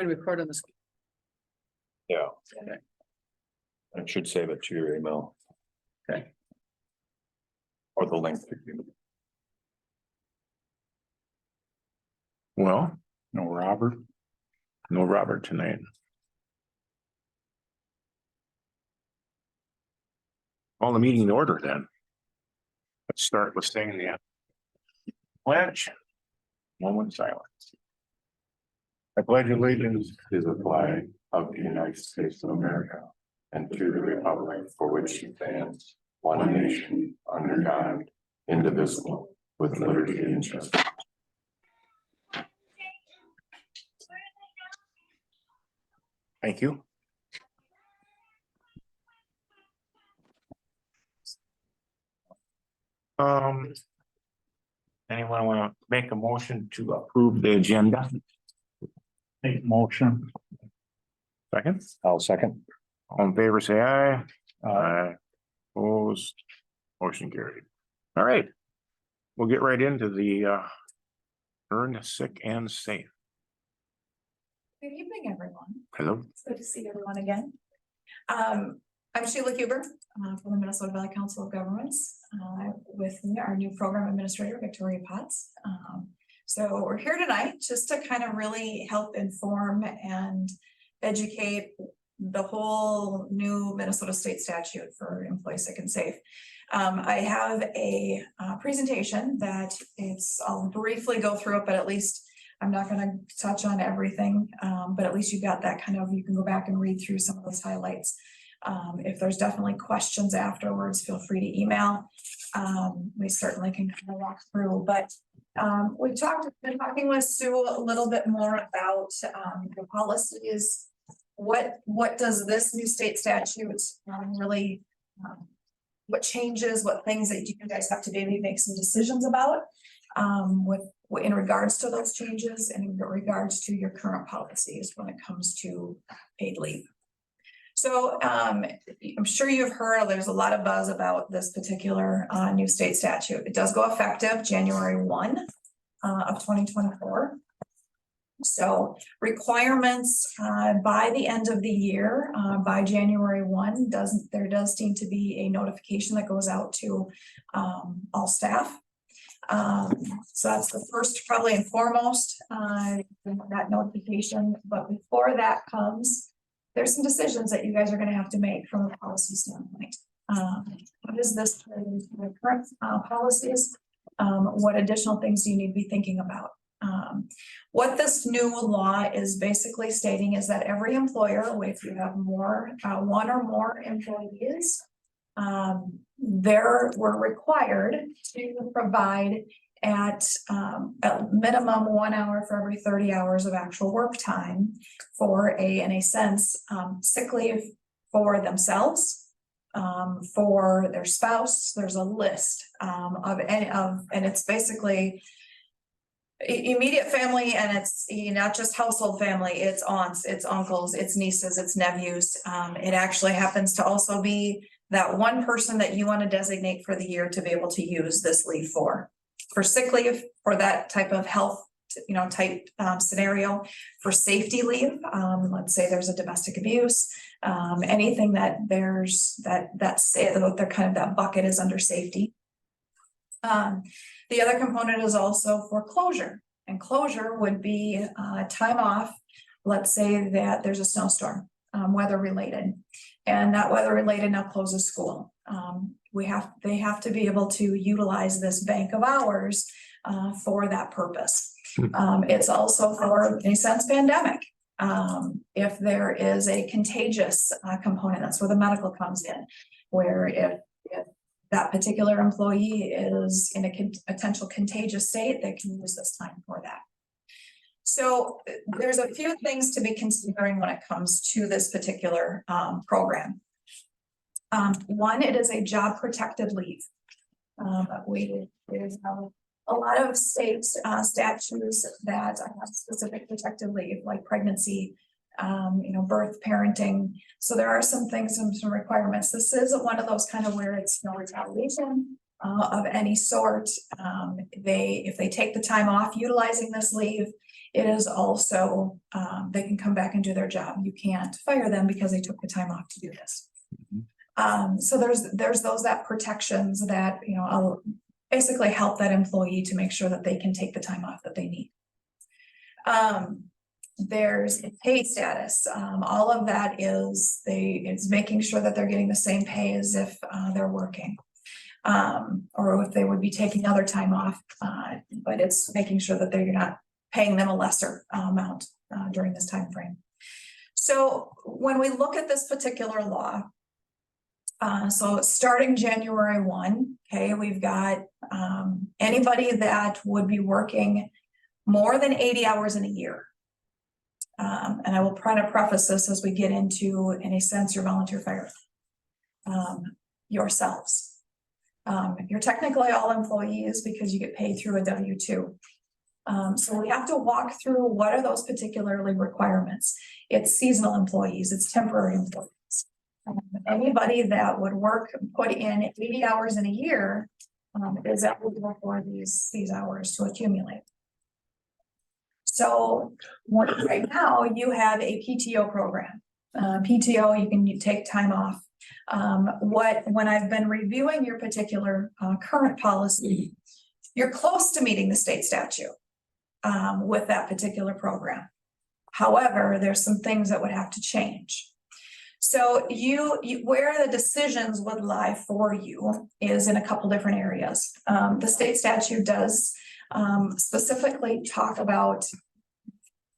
to record on this. Yeah. Okay. I should save it to your email. Okay. Or the link. to you. Well, no Robert. No Robert tonight. Call the meeting in order then. Let's start with saying the pledge. Moment silence. I pledge allegiance To the flag of the United States of America and to the republic for which it stands, one nation, under God, indivisible, with liberty and justice. Thank you. Anyone want to make a motion to approve the agenda? Make motion. Second? I'll second. All in favor, say aye. Aye. Opposed, motion carried. All right. We'll get right into the earned sick and safe. Good evening, everyone. Hello. It's good to see everyone again. I'm Sheila Huber from the Minnesota Valley Council of Governments. With me, our new program administrator, Victoria Potts. So we're here tonight just to kind of really help inform and educate the whole new Minnesota state statute for employee sick and safe. I have a presentation that I'll briefly go through it, but at least I'm not going to touch on everything, but at least you've got that you can go back and read through some of those highlights. If there's definitely questions afterwards, feel free to email. We certainly can kind of walk through, but been talking with Sue a little bit more about the policies. What does this new state statute really, what changes, what things that you guys have to maybe make some decisions about in regards to those changes and in regards to your current policies when it comes to paid leave. So I'm sure you've heard there's a lot of buzz about this particular new state statute. It does go effective January 1 of 2024. So requirements by the end of the year, by January 1, there does seem to be a notification that goes out to all staff. So that's the first, probably and foremost, that notification. But before that comes, there's some decisions that you guys are going to have to make from a policy standpoint. What is this for the current policies? What additional things do you need to be thinking about? What this new law is basically stating is that every employer, if you have one or more employees, we're required to provide at minimum 1 hour for every 30 hours of actual work time for in a sense, sick leave for themselves, for their spouse. There's a list and it's basically immediate family, and it's not just household family, it's aunts, it's uncles, it's nieces, it's nephews. It actually happens to also be that one person that you want to designate for the year to be able to use this leave for sick leave, for that type of health, type scenario, for safety leave. Let's say there's a domestic abuse, anything that that's they're kind of that bucket is under safety. The other component is also for closure, and closure would be time off. Let's say that there's a snowstorm, weather related, and that weather related now closes school. They have to be able to utilize this bank of hours for that purpose. It's also for, in a sense, pandemic. If there is a contagious component, that's where the medical comes in, where if that particular employee is in a potential contagious state, they can use this time for that. So there's a few things to be considering when it comes to this particular program. One, it is a job protected leave. There's a lot of state statutes that have specific protected leave, like pregnancy, birth, parenting. So there are some things, some requirements. This is one of those kind of where it's no retaliation of any sort. If they take the time off utilizing this leave, it is also, they can come back and do their job. You can't fire them because they took the time off to do this. So there's those that protections that, you know, I'll basically help that employee to make sure that they can take the time off that they need. There's pay status. All of that is it's making sure that they're getting the same pay as if they're working. Or if they would be taking other time off, but it's making sure that you're not paying them a lesser amount during this time frame. So when we look at this particular law, so starting January 1, okay, we've got anybody that would be working more than 80 hours in a year. And I will try to preface this as we get into, in a sense, your volunteer fire yourselves. You're technically all employees because you get paid through a W-2. So we have to walk through what are those particularly requirements. It's seasonal employees, it's temporary employees. Anybody that would put in 80 hours in a year is eligible for these hours to accumulate. So right now you have a PTO program. PTO, you can take time off. When I've been reviewing your particular current policy, you're close to meeting the state statute with that particular program. However, there's some things that would have to change. So where the decisions would lie for you is in a couple different areas. The state statute does specifically talk about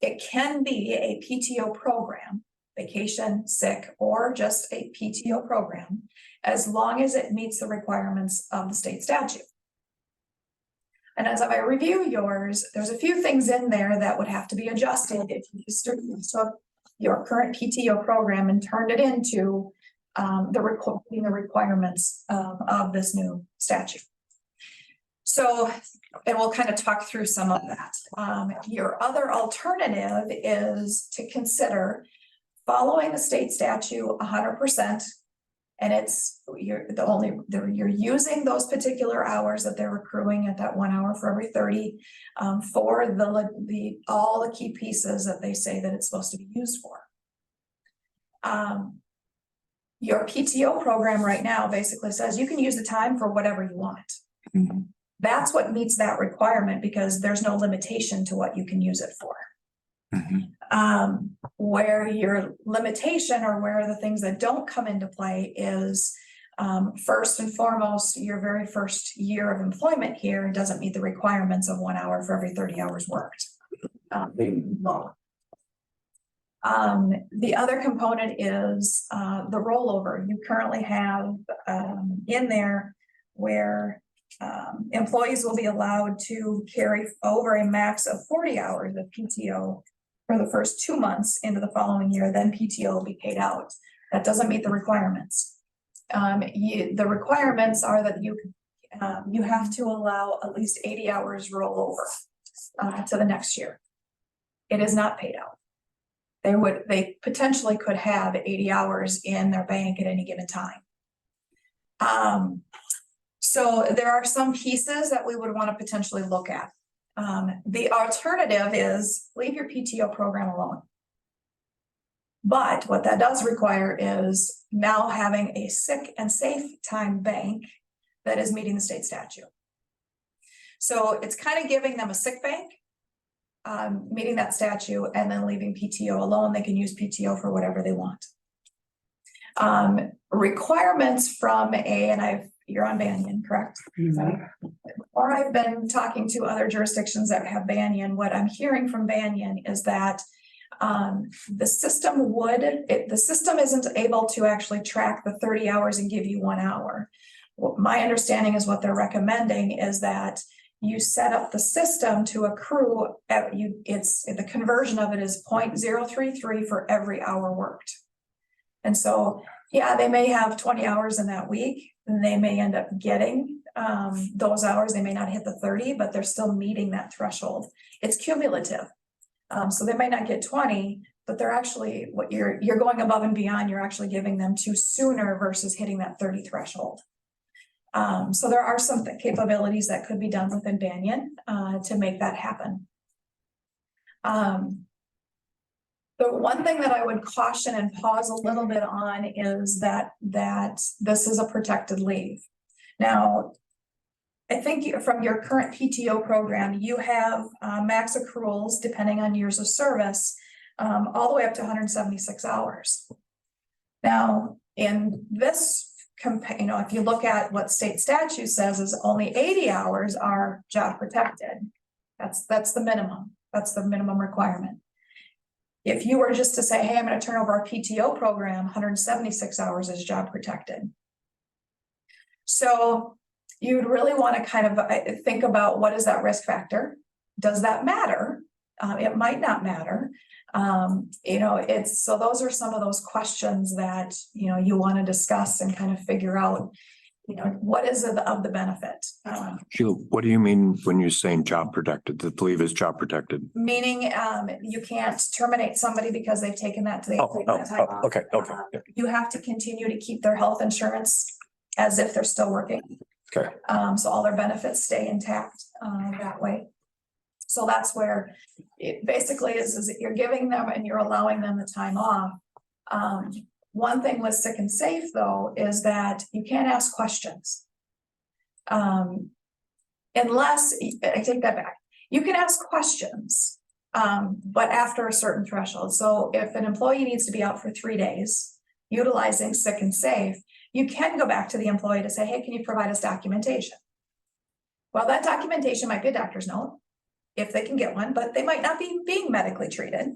it can be a PTO program, vacation, sick, or just a PTO program, as long as it meets the requirements of the state statute. And as I review yours, there's a few things in there that would have to be adjusted if you took your current PTO program and turned it into the requirements of this new statute. So, and we'll kind of talk through some of that. Your other alternative is to consider following the state statute 100%, and you're using those particular hours that they're accruing at that 1 hour for every 30 for all the key pieces that they say that it's supposed to be used for. Your PTO program right now basically says you can use the time for whatever you want. Mm-hmm. That's what meets that requirement because there's no limitation to what you can use it for. Mm-hmm. Where your limitation or where the things that don't come into play is first and foremost, your very first year of employment here doesn't meet the requirements of 1 hour for every 30 hours worked. The other component is the rollover. You currently have in there where employees will be allowed to carry over a max of 40 hours of PTO for the first 2 months into the following year, then PTO will be paid out. That doesn't meet the requirements. The requirements are that you have to allow at least 80 hours rollover to the next year. It is not paid out. They potentially could have 80 hours in their bank at any given time. So there are some pieces that we would want to potentially look at. The alternative is leave your PTO program alone. But what that does require is now having a sick and safe time bank that is meeting the state statute. So it's kind of giving them a sick bank, meeting that statute, and then leaving PTO alone. They can use PTO for whatever they want. Requirements from you're on Banyan, correct? Mm-hmm. Or I've been talking to other jurisdictions that have Banyan. What I'm hearing from Banyan is that the system isn't able to actually track the 30 hours and give you 1 hour. My understanding is what they're recommending is that you set up the system to accrue the conversion of it is 0.033 for every hour worked. And so, yeah, they may have 20 hours in that week, and they may end up getting those hours. They may not hit the 30, but they're still meeting that threshold. It's cumulative. So they may not get 20, but they're actually you're going above and beyond. You're actually giving them to sooner versus hitting that 30 threshold. So there are some capabilities that could be done within Banyan to make that happen. The one thing that I would caution and pause a little bit on is that this is a protected leave. Now, I think from your current PTO program, you have max accruals depending on years of service, all the way up to 176 hours. Now, in this, if you look at what state statute says is only 80 hours are job protected. That's the minimum. That's the minimum requirement. If you were just to say, hey, I'm going to turn over our PTO program, 176 hours is job protected. So you'd really want to kind of think about what is that risk factor? Does that matter? It might not matter. So those are some of those questions that, you want to discuss and kind of figure out, what is it of the benefit? Sheila, what do you mean when you're saying job protected? The leave is job protected? Meaning, you can't terminate somebody because they've taken that time off. Okay. You have to continue to keep their health insurance as if they're still working. Okay. So all their benefits stay intact, that way. So that's where it basically is that you're giving them and you're allowing them the time off. One thing with sick and safe though, is that you can't ask questions. Unless, I take that back, you can ask questions, but after a certain threshold. So if an employee needs to be out for 3 days, utilizing sick and safe, you can go back to the employee to say, hey, can you provide us documentation? Well, that documentation might be a doctor's note, if they can get one, but they might not be being medically treated.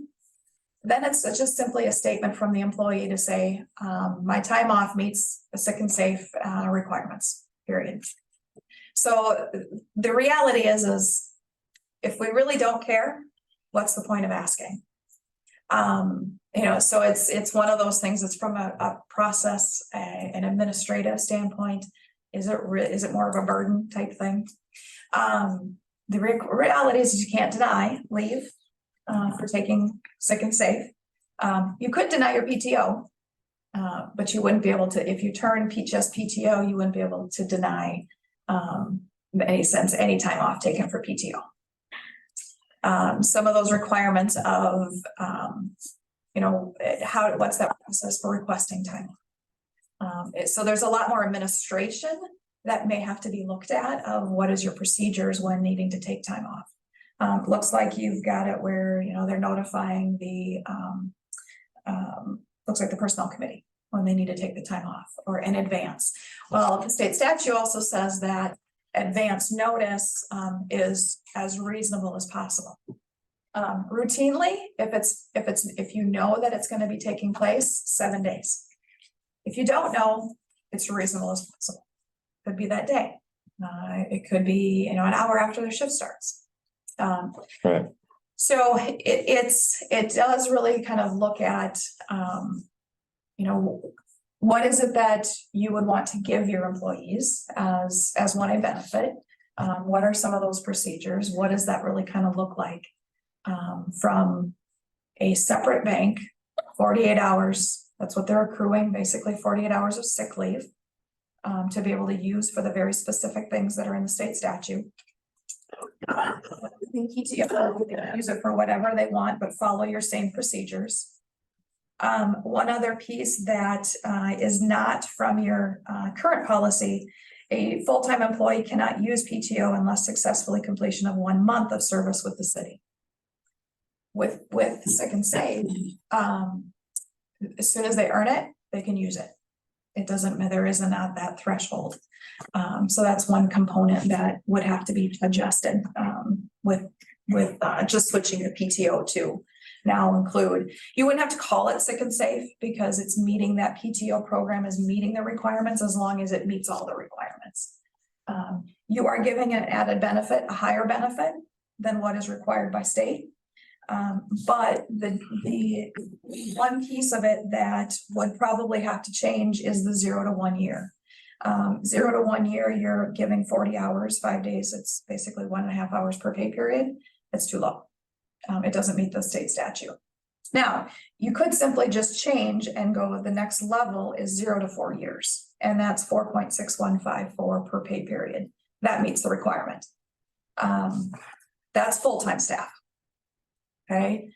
Then it's just simply a statement from the employee to say, my time off meets the sick and safe requirements, period. So the reality is if we really don't care, what's the point of asking? So it's one of those things that's from a process, an administrative standpoint. Is it more of a burden type thing? The reality is you can't deny leave for taking sick and safe. You could deny your PTO, but you wouldn't be able to, if you turn just PTO, you wouldn't be able to deny any time off taken for PTO. Some of those requirements of, what's that process for requesting time? So there's a lot more administration that may have to be looked at of what is your procedures when needing to take time off. Looks like you've got it where, they're notifying the, looks like the personnel committee when they need to take the time off or in advance. Well, the state statute also says that advance notice is as reasonable as possible. Routinely, if you know that it's going to be taking place, 7 days. If you don't know, it's reasonable as possible. Could be that day. It could be, an hour after their shift starts. Right. So it does really kind of look at, what is it that you would want to give your employees as one a benefit? What are some of those procedures? What does that really kind of look like? From a separate bank, 48 hours, that's what they're accruing, basically 48 hours of sick leave to be able to use for the very specific things that are in the state statute. PTO can use it for whatever they want, but follow your same procedures. One other piece that is not from your current policy, a full-time employee cannot use PTO unless successfully completion of 1 month of service with the city. With sick and safe, as soon as they earn it, they can use it. It doesn't matter, there isn't that threshold. So that's one component that would have to be adjusted with just switching the PTO to now include. You wouldn't have to call it sick and safe because it's meeting that PTO program is meeting the requirements as long as it meets all the requirements. You are giving an added benefit, a higher benefit than what is required by state. But the one piece of it that would probably have to change is the 0 to 1 year. 0 to 1 year, you're giving 40 hours, 5 days. It's basically 1.5 hours per pay period. It's too low. It doesn't meet the state statute. Now, you could simply just change and go the next level is 0 to 4 years. And that's 4.6154 per pay period. That meets the requirement. That's full-time staff. Okay,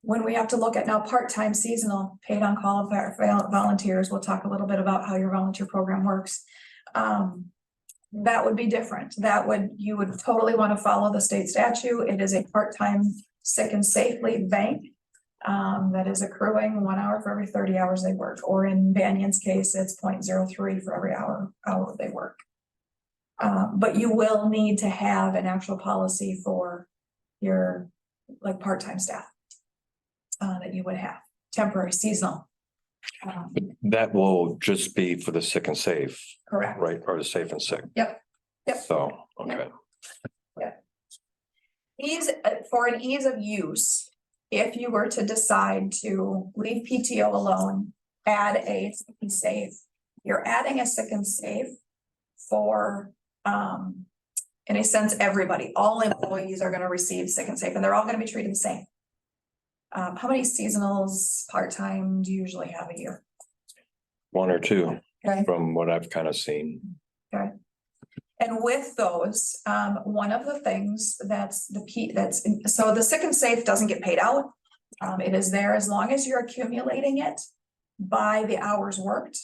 when we have to look at now part-time seasonal paid on call volunteers, we'll talk a little bit about how your volunteer program works. That would be different. You would totally want to follow the state statute. It is a part-time sick and safe leave bank. That is accruing 1 hour for every 30 hours they work, or in Banyan's case, it's 0.03 for every hour they work. But you will need to have an actual policy for your like part-time staff. That you would have, temporary, seasonal. That will just be for the sick and safe, Correct. right? Or the safe and sick. Yep. So, okay. For an ease of use, if you were to decide to leave PTO alone, add a sick and safe, you're adding a sick and safe for, in a sense, everybody, all employees are gonna receive sick and safe, and they're all gonna be treated the same. How many seasonals, part-time do you usually have a year? 1 or 2 Okay. from what I've kind of seen. And with those, one of the things so the sick and safe doesn't get paid out. It is there as long as you're accumulating it by the hours worked.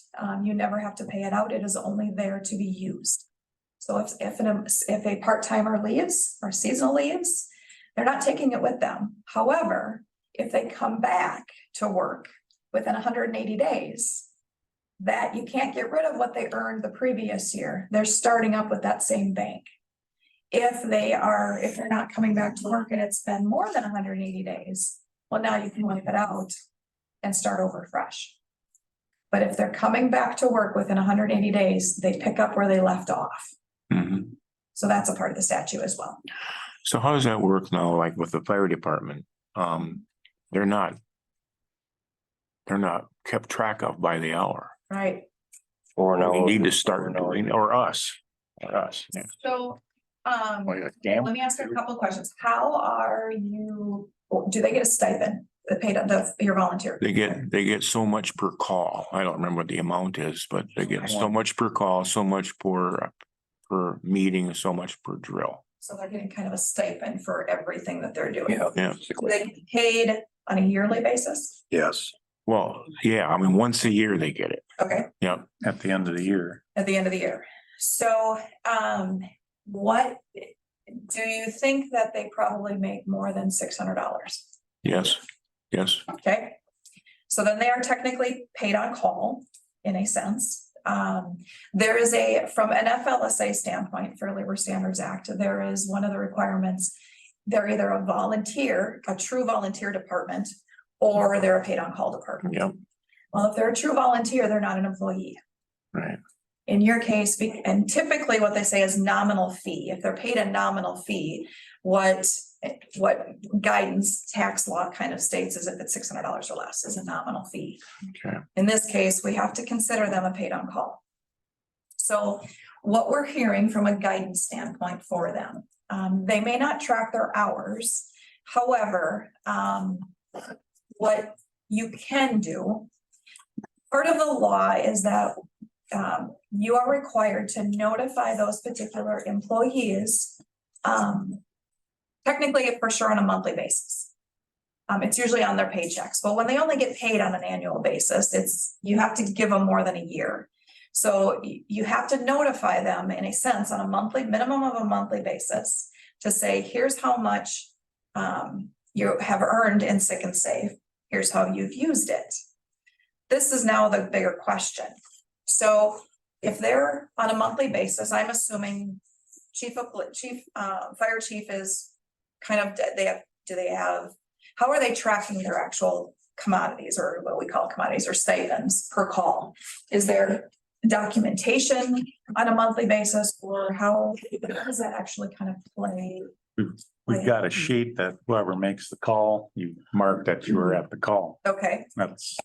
You never have to pay it out. It is only there to be used. So if a part-timer leaves or seasonal leaves, they're not taking it with them. However, if they come back to work within 180 days, that you can't get rid of what they earned the previous year. They're starting up with that same bank. If they're not coming back to work and it's been more than 180 days, well, now you can wipe it out and start over fresh. But if they're coming back to work within 180 days, they pick up where they left off. Mhm. So that's a part of the statute as well. So how does that work now, like with the fire department? They're not kept track of by the hour. Right. Or no. We need to start doing, or us. Yeah. So, Like, damn. let me ask you a couple of questions. How are you, do they get a stipend, your volunteer? They get so much per call. I don't remember what the amount is, but they get so much per call, so much per meeting, so much per drill. So they're getting kind of a stipend for everything that they're doing. Yeah. Yeah. Do they get paid on a yearly basis? Yes. Well, yeah, I mean, once a year they get it. Okay, Yeah. At the end of the year. at the end of the year. So, what, do you think that they probably make more than $600? Yes. Yes. Okay, so then they are technically paid on call in a sense. There is from an FLSA standpoint, Fair Labor Standards Act, there is one of the requirements. They're either a volunteer, a true volunteer department, or they're a paid on call department. Yep. Well, if they're a true volunteer, they're not an employee. Right. In your case, and typically what they say is nominal fee. If they're paid a nominal fee, what guidance tax law kind of states is if it's $600 or less is a nominal fee. Okay. In this case, we have to consider them a paid on call. So what we're hearing from a guidance standpoint for them, they may not track their hours. However, what you can do, part of the law is that you are required to notify those particular employees, technically for sure on a monthly basis. It's usually on their paychecks, but when they only get paid on an annual basis, you have to give them more than a year. So you have to notify them in a sense on a minimum of a monthly basis to say, here's how much you have earned in sick and safe. Here's how you've used it. This is now the bigger question. So if they're on a monthly basis, I'm assuming fire chief is kind of, how are they tracking their actual commodities, or what we call commodities or stipends per call? Is there documentation on a monthly basis, or how does that actually kind of play? We've got a sheet that whoever makes the call, you mark that you were at the call. Okay, That's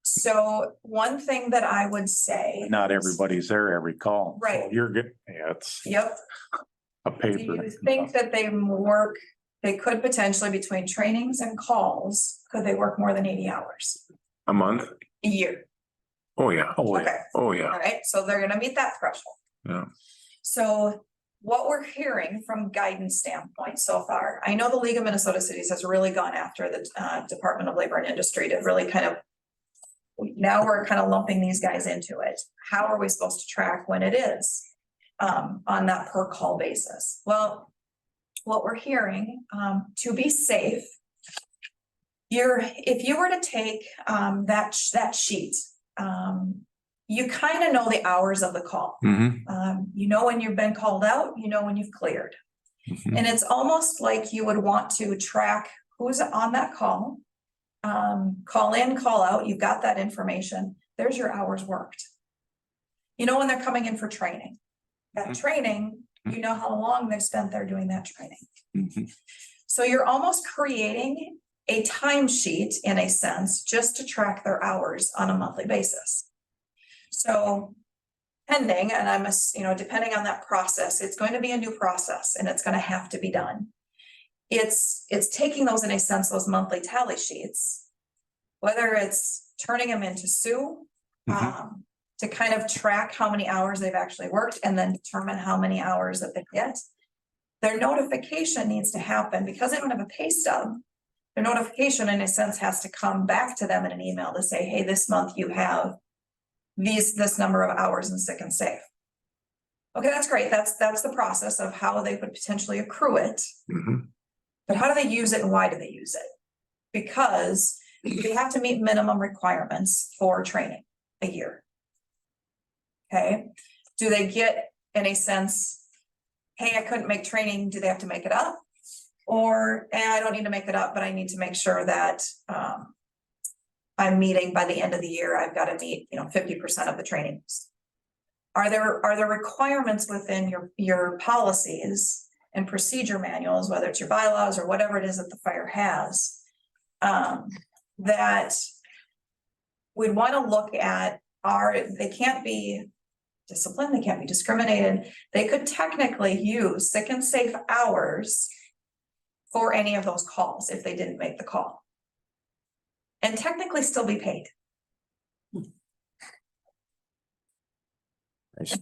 so one thing that I would say. not everybody's there every call. So Right. You're good. Yeah, it's Yep. a Do paper. you think that they could potentially, between trainings and calls, could they work more than 80 hours A month? a year? Oh, yeah. Oh, yeah. Okay, Oh, all yeah. right, so they're gonna meet that threshold. Yeah. So what we're hearing from guidance standpoint so far, I know the League of Minnesota Cities has really gone after the Department of Labor and Industry to really kind of. Now we're kind of lumping these guys into it. How are we supposed to track when it is? On that per call basis? Well, what we're hearing, to be safe. If you were to take that sheet, you kind of know the hours of the call. You know when you've been called out, you know when you've cleared. And it's almost like you would want to track who's on that call. Call in, call out, you've got that information. There's your hours worked. You know when they're coming in for training. That training, you know how long they've spent there doing that training. So you're almost creating a timesheet in a sense, just to track their hours on a monthly basis. So pending, and depending on that process, it's going to be a new process and it's going to have to be done. It's taking those, in a sense, those monthly tally sheets, whether it's turning them into Sue, to kind of track how many hours they've actually worked and then determine how many hours that they get. Their notification needs to happen because they don't have a pay stub. Their notification, in a sense, has to come back to them in an email to say, hey, this month you have this number of hours in sick and safe. Okay, that's great. That's the process of how they would potentially accrue it. But how do they use it and why do they use it? Because they have to meet minimum requirements for training a year. Okay, do they get, in a sense, hey, I couldn't make training, do they have to make it up? Or, I don't need to make it up, but I need to make sure that I'm meeting by the end of the year, I've got to meet, 50% of the trainings. Are there requirements within your policies and procedure manuals, whether it's your bylaws or whatever it is that the fire has, that we'd want to look at? They can't be disciplined, they can't be discriminated. They could technically use sick and safe hours for any of those calls if they didn't make the call. And technically still be paid.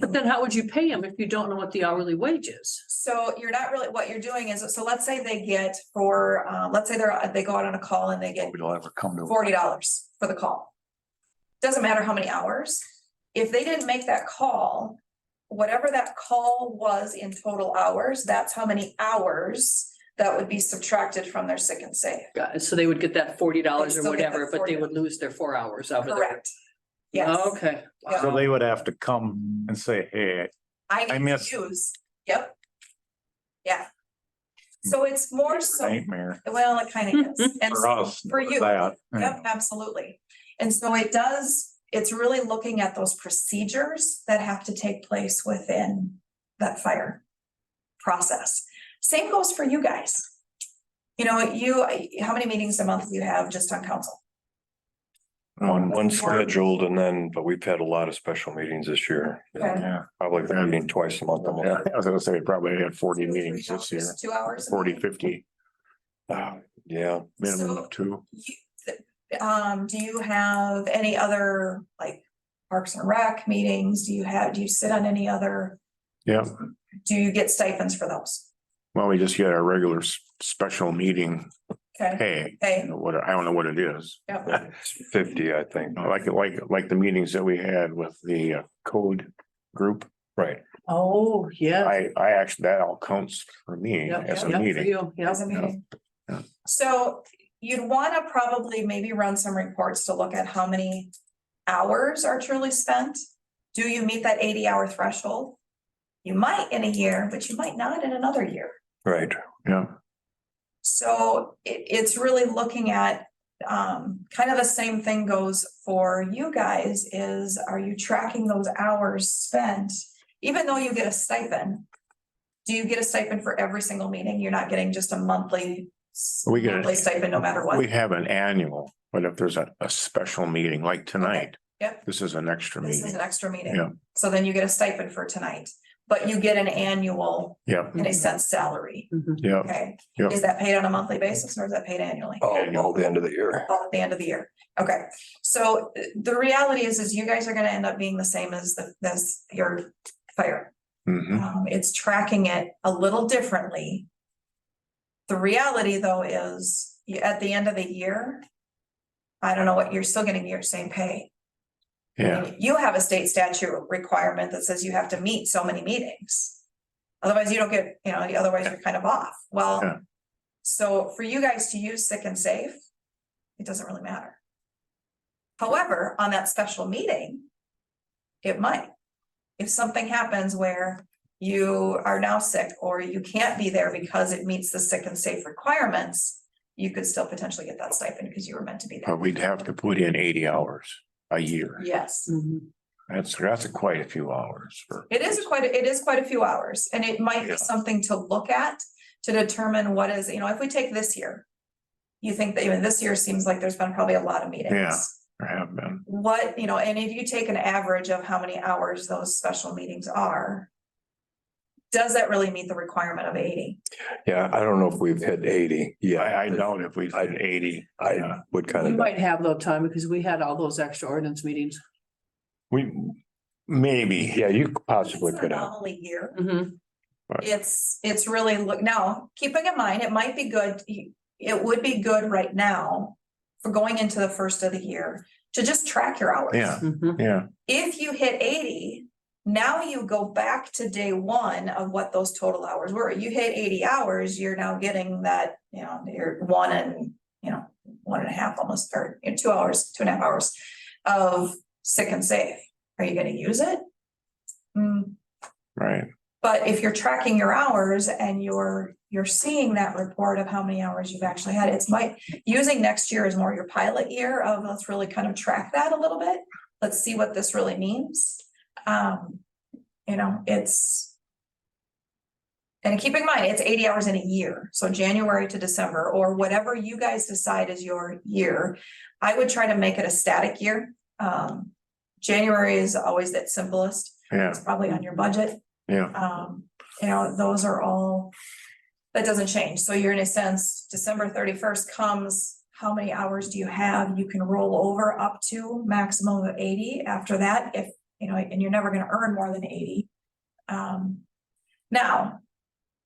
But then how would you pay them if you don't know what the hourly wage is? So you're not really, what you're doing is, so let's say they get let's say they go out on a call and they get We don't ever come to. $40 for the call. Doesn't matter how many hours. If they didn't make that call, whatever that call was in total hours, that's how many hours that would be subtracted from their sick and safe. Got it. So they would get that $40 They'd or still get whatever, that but they $40. would lose their 4 hours out of there. Correct. Yes. Okay. Yeah. So they would have to come and say, hey, I I need missed- to use, yep. Yeah. So it's more so, nightmare well, it kind of is. And for so us. for you. that, Yep, absolutely. And so it's really looking at those procedures that have to take place within that fire process. Same goes for you guys. How many meetings a month do you have just on council? One scheduled but we've had a lot of special meetings this year. Okay. Yeah, Probably meeting twice a month. yeah, I was gonna say, we probably had 40 meetings this year, 2 hours? 40, 50, Yeah, minimum So- of 2. Do you have any other like Parks and Rec meetings? Do you sit on any other, Yeah, do you get stipends for those? well, we just get our regular special meeting Okay, pay. hey, I don't know what it is. yep, it's 50, I think. Like the meetings that we had with the code group. Right. Oh, yeah. I actually, that all counts for me Yep, as a yep, for meeting. you, yep. as a meeting. Yeah. So you'd want to probably maybe run some reports to look at how many hours are truly spent. Do you meet that 80-hour threshold? You might in a year, but you might not in another year. Right. Yeah, So it's really looking at, kind of the same thing goes for you guys is, are you tracking those hours spent? Even though you get a stipend, do you get a stipend for every single meeting? You're not getting just a monthly We get it. monthly stipend no matter we what? have an annual, but if there's a special meeting like tonight. Yep. This is an extra This is meeting. an extra Yeah. meeting. So then you get a stipend for tonight, but you get an annual, Yeah, in a sense, salary. Mhm. yeah, Okay, Yep. is that paid on a monthly basis or is that paid annually? All the end of the year. All at the end of the year. Okay, so the reality is you guys are gonna end up being the same as your fire. It's tracking it a little differently. The reality though is at the end of the year, I don't know what, you're still getting your same pay. Yeah, You have a state statute requirement that says you have to meet so many meetings. Otherwise you don't get, otherwise you're kind of off. Yeah. Well, so for you guys to use sick and safe, it doesn't really matter. However, on that special meeting, it might. If something happens where you are now sick or you can't be there because it meets the sick and safe requirements, you could still potentially get that stipend because you were meant to be there. but we'd have to put in 80 hours a year. Yes, That's quite a few hours for. it is quite a few hours, and it might Yeah. be something to look at to determine what is, if we take this year. You think that even this year seems like there's been probably a lot of meetings. Yeah. There have been. What, and if you take an average of how many hours those special meetings are. Does that really meet the requirement of 80? Yeah, I don't know if we've hit 80. Yeah, I doubt if we did 80. I would kind We of, might have though, time because we had all those extra ordinance meetings. We, maybe. yeah, you possibly It's an could have. anomaly year. Mhm. It's really now, keeping in mind, it might be good, it would be good right now. For going into the first of the year, to just track your hours. Yeah. Mhm. Yeah, If you hit 80, now you go back to day one of what those total hours were. You hit 80 hours, you're now getting that, you're 1.5 almost, or 2 hours, 2.5 hours of sick and safe. Are you gonna use it? right. But if you're tracking your hours and you're seeing that report of how many hours you've actually had, using next year as more your pilot year of let's really kind of track that a little bit. Let's see what this really means. And keep in mind, it's 80 hours in a year. So January to December, or whatever you guys decide is your year. I would try to make it a static year. January is always the simplest. Yeah, It's probably on your budget. yeah, Those are all, that doesn't change. So you're in a sense, December 31st comes, how many hours do you have? You can roll over up to maximum of 80 after that, if, and you're never gonna earn more than 80. Now,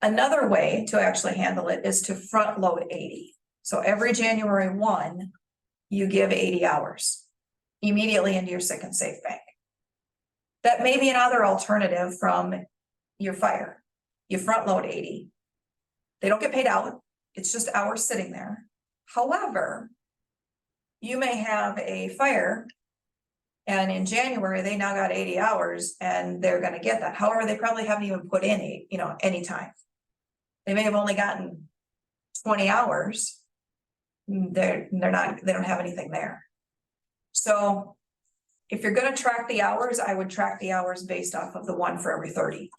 another way to actually handle it is to front load 80. So every January 1, you give 80 hours immediately into your sick and safe bank. That may be another alternative from your fire. You front load 80. They don't get paid out. It's just hours sitting there. However, you may have a fire and in January, they now got 80 hours and they're going to get that. However, they probably haven't even put in any time. They may have only gotten 20 hours. They don't have anything there. So if you're going to track the hours, I would track the hours based off of the 1 for every 30.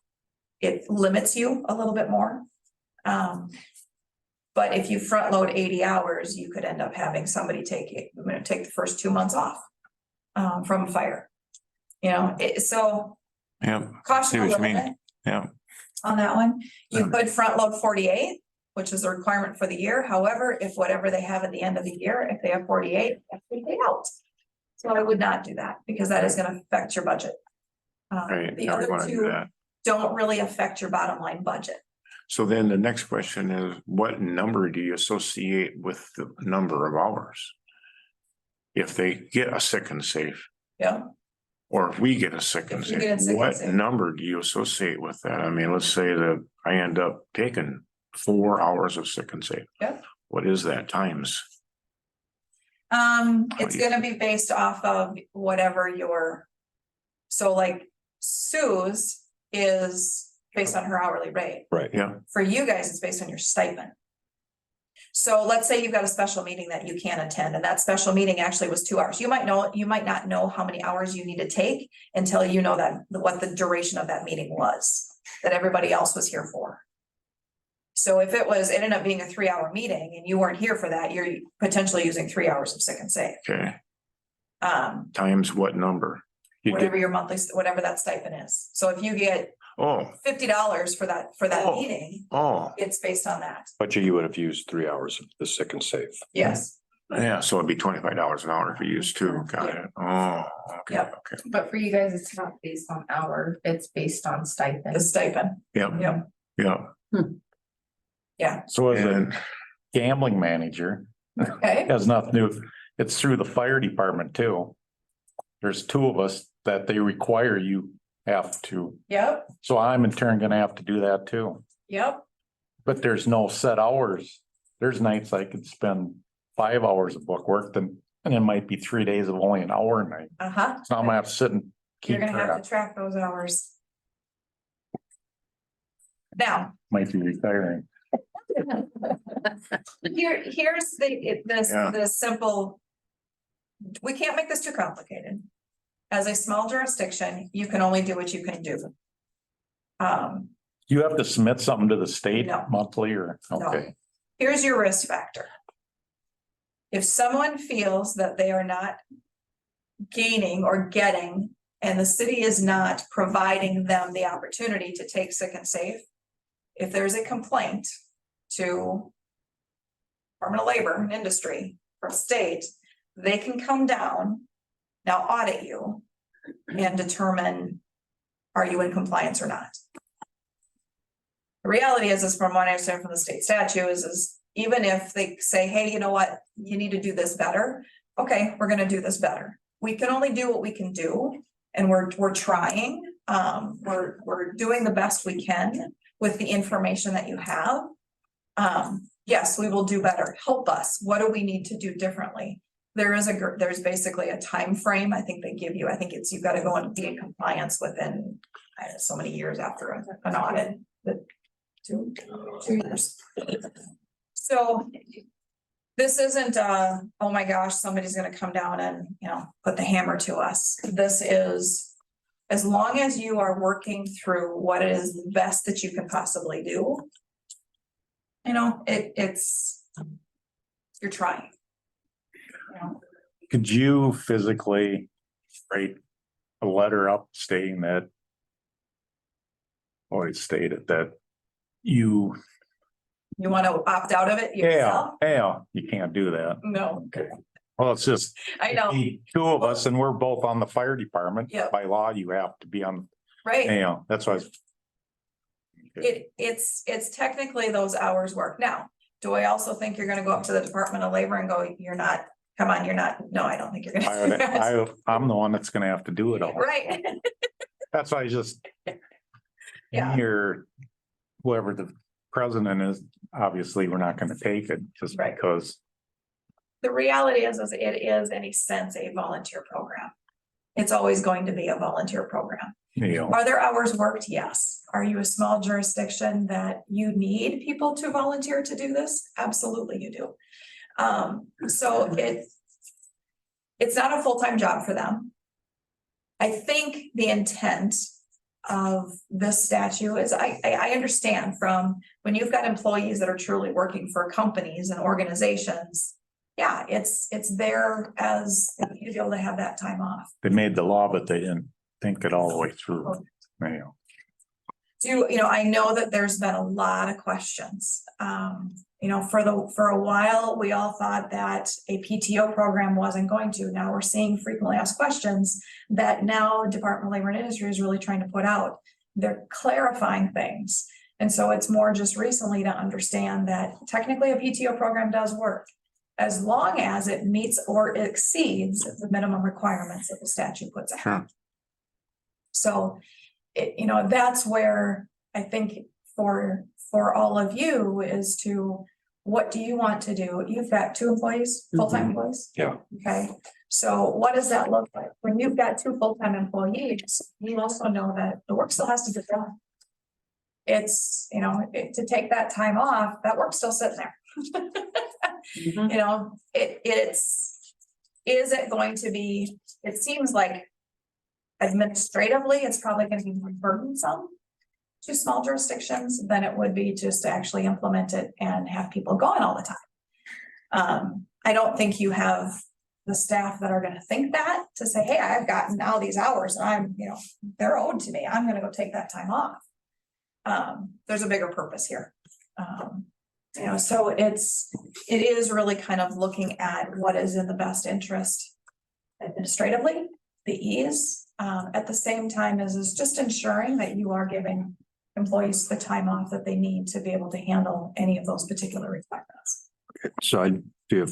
It limits you a little bit more. But if you front load 80 hours, you could end up having somebody take the first 2 months off from fire. So yeah, caution a what you little mean. bit yeah, on that one. You could front load 48, which is the requirement for the year. However, if whatever they have at the end of the year, if they have 48, they have to be paid out. So I would not do that because that is going to affect your budget. right. The Now we other want to do two that. don't really affect your bottom line budget. So then the next question is, what number do you associate with the number of hours? If they get a sick and safe, Yeah. or if we get a sick and If you get a sick safe, and what safe. number do you associate with that? I mean, let's say that I end up taking 4 hours of sick and safe. Yep. What is that times? It's you- gonna be based off of whatever so like Sue's is based on her hourly rate. Right. Yeah, For you guys, it's based on your stipend. So let's say you've got a special meeting that you can't attend, and that special meeting actually was 2 hours. You might not know how many hours you need to take until you know what the duration of that meeting was, that everybody else was here for. So if it ended up being a 3-hour meeting and you weren't here for that, you're potentially using 3 hours of sick and safe. okay. Times what number? You Whatever get, your monthly, whatever that stipend is. So if you get Oh, $50 for that Oh. meeting, oh, it's based on that. but you would have used 3 hours of the sick and safe. Yes. Yeah, so it'd be $25 an hour if you use two. Got it. Oh, okay, Yep. okay. But for you guys, it's not based on hour, it's based on The stipend. stipend. Yeah, Yep. yeah. So as a And gambling manager, Okay. has nothing to do, it's through the fire department too. There's two of us that they require you have to, Yep. so I'm in turn gonna have to do that too. Yep. But there's no set hours. There's nights I could spend 5 hours of book work, then, and it might be 3 days of only an hour a night. Uh-huh. So I'm gonna have to sit and You're keep gonna have track, to track those hours. Now, might be retiring. here's Yeah. the simple. We can't make this too complicated. As a small jurisdiction, you can only do what you can do. You have to submit something to the state No. monthly or, No. okay, Here's your risk factor. If someone feels that they are not gaining or getting, and the city is not providing them the opportunity to take sick and safe, if there's a complaint to Department of Labor and Industry from state, they can come down, now audit you and determine, are you in compliance or not? The reality is from what I understand from the state statute is even if they say, hey, you know what, you need to do this better. Okay, we're gonna do this better. We can only do what we can do, and we're trying. We're doing the best we can with the information that you have. Yes, we will do better. Help us. What do we need to do differently? There's basically a time frame. I think they give you. I think it's you've got to go and be in compliance within so many years after an audit. The 2 years. So this isn't oh my gosh, somebody's gonna come down and, put the hammer to us. This is, as long as you are working through what is the best that you can possibly do. It's, you're trying. could you physically write a letter up stating that? Or it stated that you, You want to opt out of it yourself? you can't do that. No, Okay. Well, it's just, I know, the two of us and we're both on the fire department. Yep. By law, you have to be on, right? that's why. It's technically those hours work. Now, do I also think you're gonna go up to the Department of Labor and go, you're not, come on, you're not, no, I don't think you're gonna. do that. I'm the one that's gonna have to do it all. Right, That's why I just. Yeah. You're, whoever the president is, obviously, we're not gonna take it just Right. because. the reality is it is in a sense a volunteer program. It's always going to be a volunteer program. Are there hours worked? Yes. Are you a small jurisdiction that you need people to volunteer to do this? Absolutely you do. So it's not a full-time job for them. I think the intent of this statute is, I understand from when you've got employees that are truly working for companies and organizations. Yeah, it's there as you be able to have that time off. They made the law, but they didn't think it all the way through. I know that there's been a lot of questions. For a while, we all thought that a PTO program wasn't going to. Now we're seeing frequently asked questions that now Department of Labor and Industry is really trying to put out. They're clarifying things. And so it's more just recently to understand that technically a PTO program does work as long as it meets or exceeds the minimum requirements that the statute puts out. Sure. So, that's where I think for all of you is to, what do you want to do? You've got 2 employees, full-time employees? Yeah. Okay, so what does that look like? When you've got 2 full-time employees, you also know that the work still has to be done. It's, to take that time off, that work's still sitting there. Mhm. Is it going to be, it seems like administratively, it's probably gonna be more burdensome to small jurisdictions than it would be just to actually implement it and have people going all the time. I don't think you have the staff that are gonna think that, to say, hey, I've gotten now these hours, and I'm, they're owed to me, I'm gonna go take that time off. There's a bigger purpose here. You know, so it is really kind of looking at what is in the best interest administratively, the ease, at the same time as is just ensuring that you are giving employees the time off that they need to be able to handle any of those particular requirements. So I do,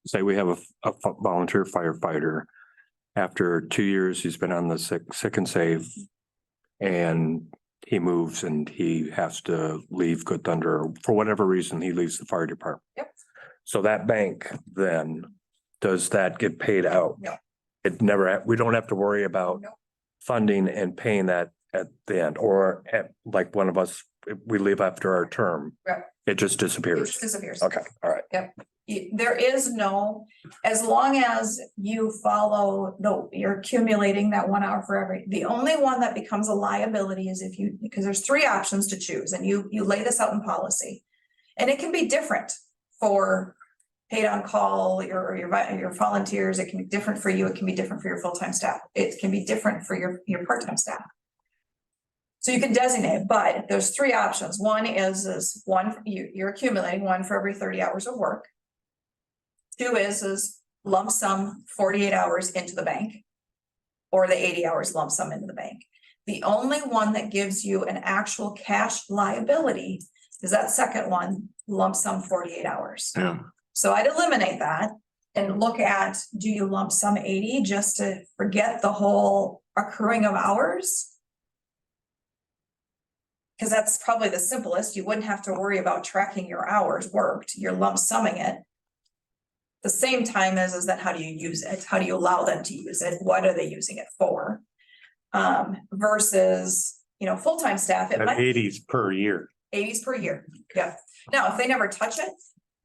say we have a volunteer firefighter. After 2 years, he's been on the sick and save. And he moves and he has to leave Good Thunder, for whatever reason, he leaves the fire department. Yep. So that bank then, does that get paid out? No. It never, we don't have to worry about No. funding and paying that at the end, or at, like one of us, if we leave after our term. Right. It just It disappears. just disappears. Okay, all right. There is no, as long as you follow you're accumulating that 1 hour for every, the only one that becomes a liability is if you, because there's 3 options to choose and you lay this out in policy. And it can be different for paid on call, your volunteers, it can be different for you, it can be different for your full-time staff, it can be different for your part-time staff. So you can designate, but there's 3 options. One is one, you're accumulating 1 for every 30 hours of work. 2 is lump sum 48 hours into the bank. Or the 80 hours lump sum into the bank. The only one that gives you an actual cash liability is that second one, lump sum 48 hours. Yeah. So I'd eliminate that and look at, do you lump sum 80 just to forget the whole accruing of hours? Because that's probably the simplest. You wouldn't have to worry about tracking your hours worked. You're lump summing it. The same time is that how do you use it? How do you allow them to use it? What are they using it for? Versus, full-time staff, it At might 80s per year, 80s per year. Yeah. Now, if they never touch it,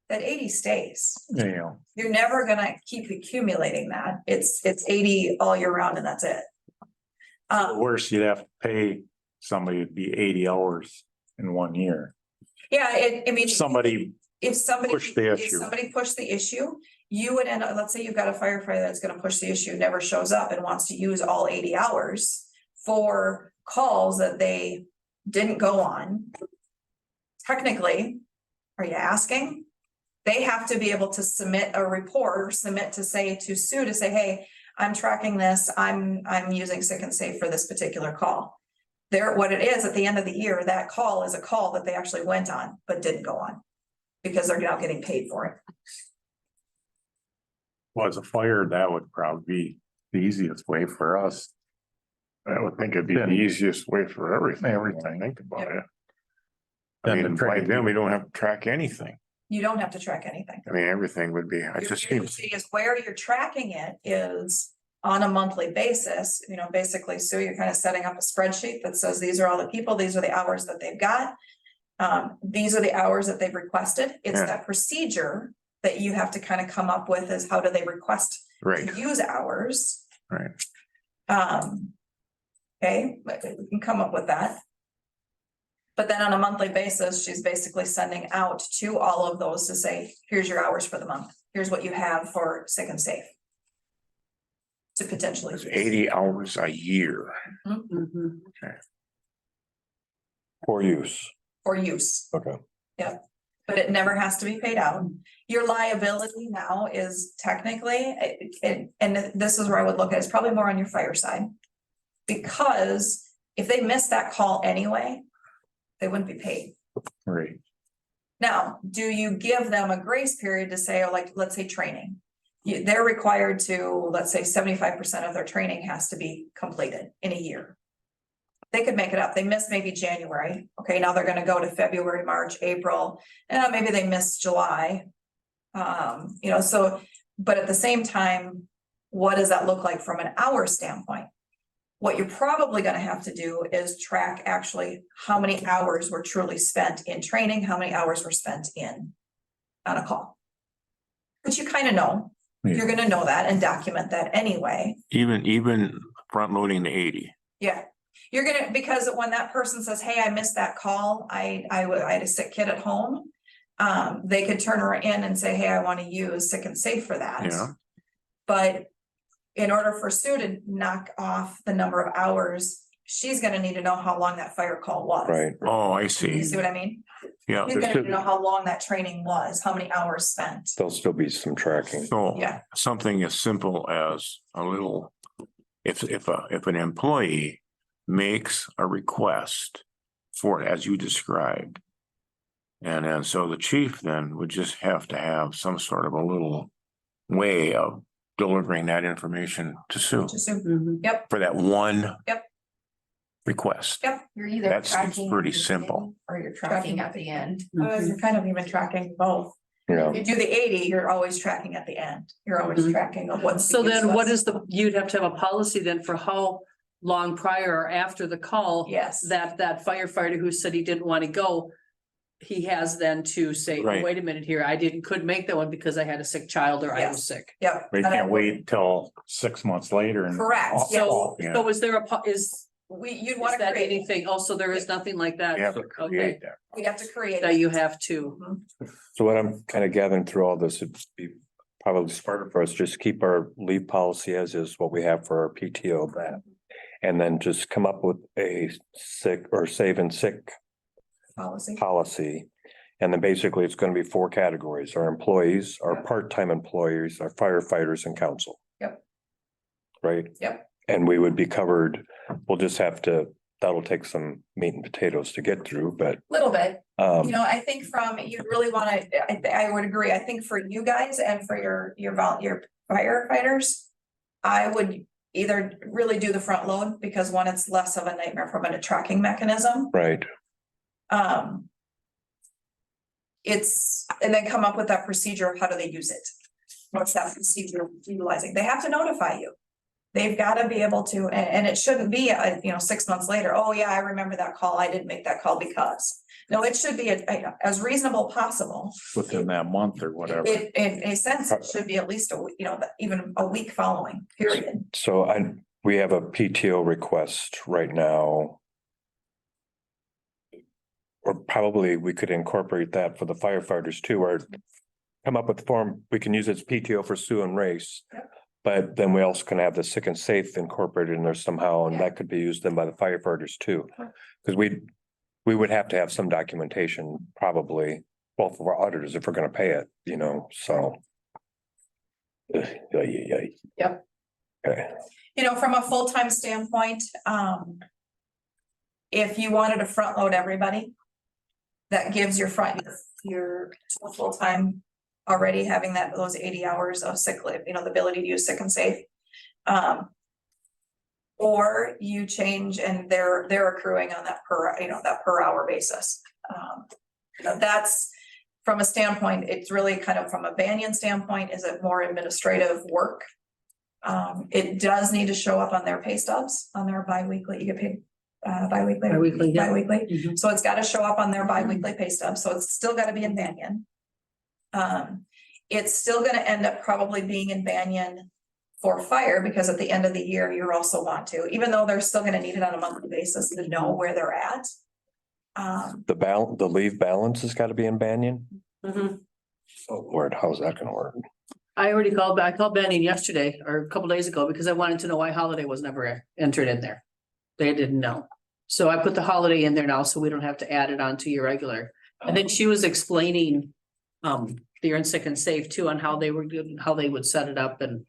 that 80 stays. You're never gonna keep accumulating that. It's 80 all year round and that's it. worse, you'd have to pay somebody to be 80 hours in 1 year. Yeah, I mean. Somebody If somebody, push the if issue. somebody pushed the issue, you would end up, let's say you've got a firefighter that's gonna push the issue, never shows up and wants to use all 80 hours for calls that they didn't go on. Technically, are you asking? They have to be able to submit a report or submit to Sue to say, hey, I'm tracking this, I'm using sick and safe for this particular call. What it is at the end of the year, that call is a call that they actually went on, but didn't go on. Because they're now getting paid for it. Was a fire, that would probably be the easiest way for us. I would think it'd be the easiest way for everything, when I think about it. I Then the mean, track- by then we don't have to track anything. You don't have to track anything. I mean, everything would be, I Your just agency is where you're tracking it is on a monthly basis, basically, Sue, you're kind of setting up a spreadsheet that says, these are all the people, these are the hours that they've got. These are the hours that they've requested. It's Yeah. that procedure that you have to kind of come up with is how do they request right, to use hours? right. Okay, but we can come up with that. But then on a monthly basis, she's basically sending out to all of those to say, here's your hours for the month. Here's what you have for sick and safe. To potentially. It's 80 hours a year. Mhm. For use. For use. Okay. But it never has to be paid out. Your liability now is technically, and this is where I would look at, it's probably more on your fire side. Because if they missed that call anyway, they wouldn't be paid. Right. Now, do you give them a grace period to say, let's say training? They're required to, let's say 75% of their training has to be completed in a year. They could make it up. They missed maybe January. Okay, now they're gonna go to February, March, April, and maybe they missed July. But at the same time, what does that look like from an hour standpoint? What you're probably gonna have to do is track actually how many hours were truly spent in training, how many hours were spent on a call. But you kind of know, you're gonna know that and document that anyway. Even front loading the 80. Yeah, you're gonna, because when that person says, hey, I missed that call, I had a sick kid at home. They could turn her in and say, hey, I want to use sick and safe for that. Yeah. But in order for Sue to knock off the number of hours she's gonna need to know how long that fire call was. Right. Oh, I You see. see what I mean? Yeah. She's gonna need to know how long that training was, how many hours spent. There'll still be some tracking. So Yeah. something as simple as a little, if an employee makes a request for it, as you described. And then so the chief then would just have to have some sort of a little way of delivering that information to Sue Just so- Mhm. for that one. Yep. Request. Yep. You're either That seems tracking. pretty at the simple. beginning Or you're tracking at the end. You're kind of even tracking both. Yeah. If you do the 80, you're always tracking at the end. You're always Mhm. tracking of what's. So then what is you'd have to have a policy then for how long prior or after the call? Yes. That firefighter who said he didn't want to go. He has then to say, oh, Right. wait a minute here, I couldn't make that one because I had a sick child or I Yes. was sick. Yep. They can't wait till 6 months later and. Correct, Oh, yes. oh, Yeah. So is there You'd is want to that create, anything? Oh, so there is nothing like that? You have to Okay, create that. we'd have to create. that it. you have to. Mhm. So what I'm kind of gathering through all this, it'd be probably smarter for us, just keep our leave policy as is what we have for our PTO that. And then just come up with a sick or save and sick Policy. policy. And then basically it's going to be 4 categories, our employees, our Yep. part-time employees, our firefighters and council. Yep. Right? Yep. And we would be covered, we'll just have to, that'll take some meat and potatoes to get through, but Little bit, um. you know, I think you really want to, I would agree. I think for you guys and for your firefighters, I would either really do the front load because one, it's less of a nightmare from a tracking mechanism. Right, And then come up with that procedure of how do they use it? What's that procedure utilizing? They have to notify you. They've got to be able to, and it shouldn't be, 6 months later, oh yeah, I remember that call. I didn't make that call because. No, it should be as reasonable possible. Within that month or whatever. In a sense, it should be at least even a week following, period. so we have a PTO request right now. Or probably we could incorporate that for the firefighters too, or come up with the form, we can use it as PTO for Sue and Race. Yep. But then we also can have the sick and safe incorporated in there somehow, and Yeah. that could be used then by the firefighters too. Cause we would have to have some documentation probably, well, for our auditors if we're gonna pay it, so. Yep. Okay, From a full-time standpoint, if you wanted to front load everybody. That gives your full-time already having those 80 hours of sick leave, the ability to use sick and safe. Or you change and they're accruing on that per hour basis. That's from a standpoint, it's really kind of from a Banyan standpoint, is it more administrative work? It does need to show up on their pay stubs, on their biweekly, you get paid biweekly. Biweekly, yeah. Biweekly. Mhm. So it's gotta show up on their biweekly pay stub, so it's still gotta be in Banyan. It's still gonna end up probably being in Banyan for fire, because at the end of the year, you're also want to, even though they're still gonna need it on a monthly basis to know where they're at. the leave balance has gotta be in Banyan. Mhm. Oh, Lord, how's that gonna work? I called Banning yesterday or a couple days ago because I wanted to know why holiday was never entered in there. They didn't know. So I put the holiday in there now, so we don't have to add it on to your regular. And then she was explaining, the earn sick and safe too, on how they would set it up and.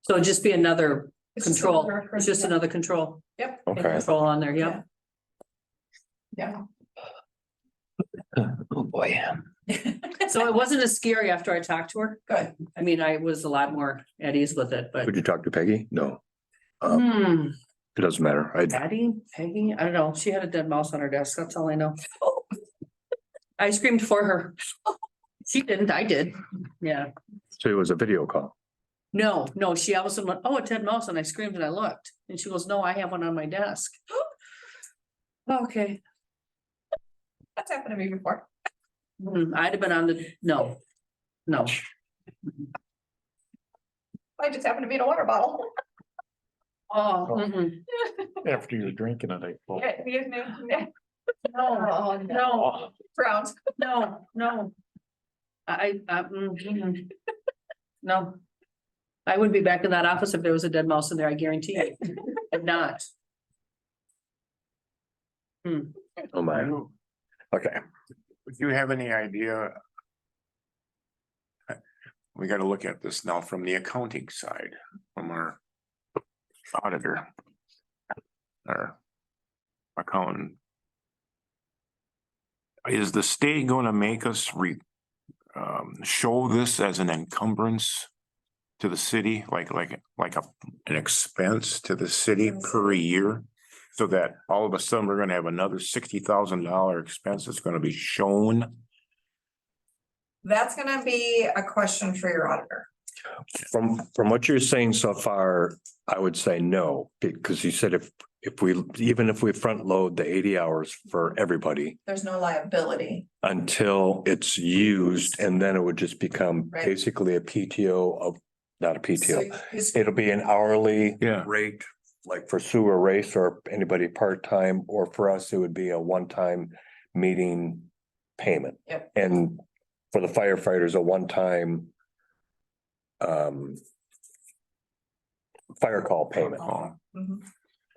So it'd just be another It's just control, another- it's just another control. Yep. Okay. Control on there, yeah. Yeah. Oh, boy. So it wasn't as scary after I talked to her. Good. I mean, I was a lot more at ease with it, but. Would you talk to Peggy? No, Hmm, it doesn't matter. Patty, Peggy, I don't know. She had a dead mouse on her desk. That's all I know. I screamed for her. She didn't, I did. Yeah. So it was a video call. No, she all of a sudden went, oh, a dead mouse. And I screamed and I looked. And she goes, no, I have one on my desk. Okay. That's happened to me before. I'd have been on the, no. I just happened to be in a water bottle. Oh, mm-mm. After you're drinking it, Oh, No, no, drowned. no. No. I wouldn't be back in that office if there was a dead mouse in there, I guarantee you. But not. Oh, my. Okay. Do you have any idea? We gotta look at this now from the accounting side, from our auditor. Our accountant. Is the state gonna make us show this as an encumbrance to the city, like an expense to the city per year? So that all of a sudden we're gonna have another $60,000 expense that's gonna be shown? That's gonna be a question for your auditor. From what you're saying so far, I would say no, because you said even if we front load the 80 hours for everybody There's no liability. until it's used, and then it would just become Right. basically a PTO of, not a So PTO. is- It'll be an hourly Yeah. rate, like for sewer race or anybody part-time, or for us, it would be a one-time meeting payment. Yep. And for the firefighters, a one-time fire call payment. Mhm.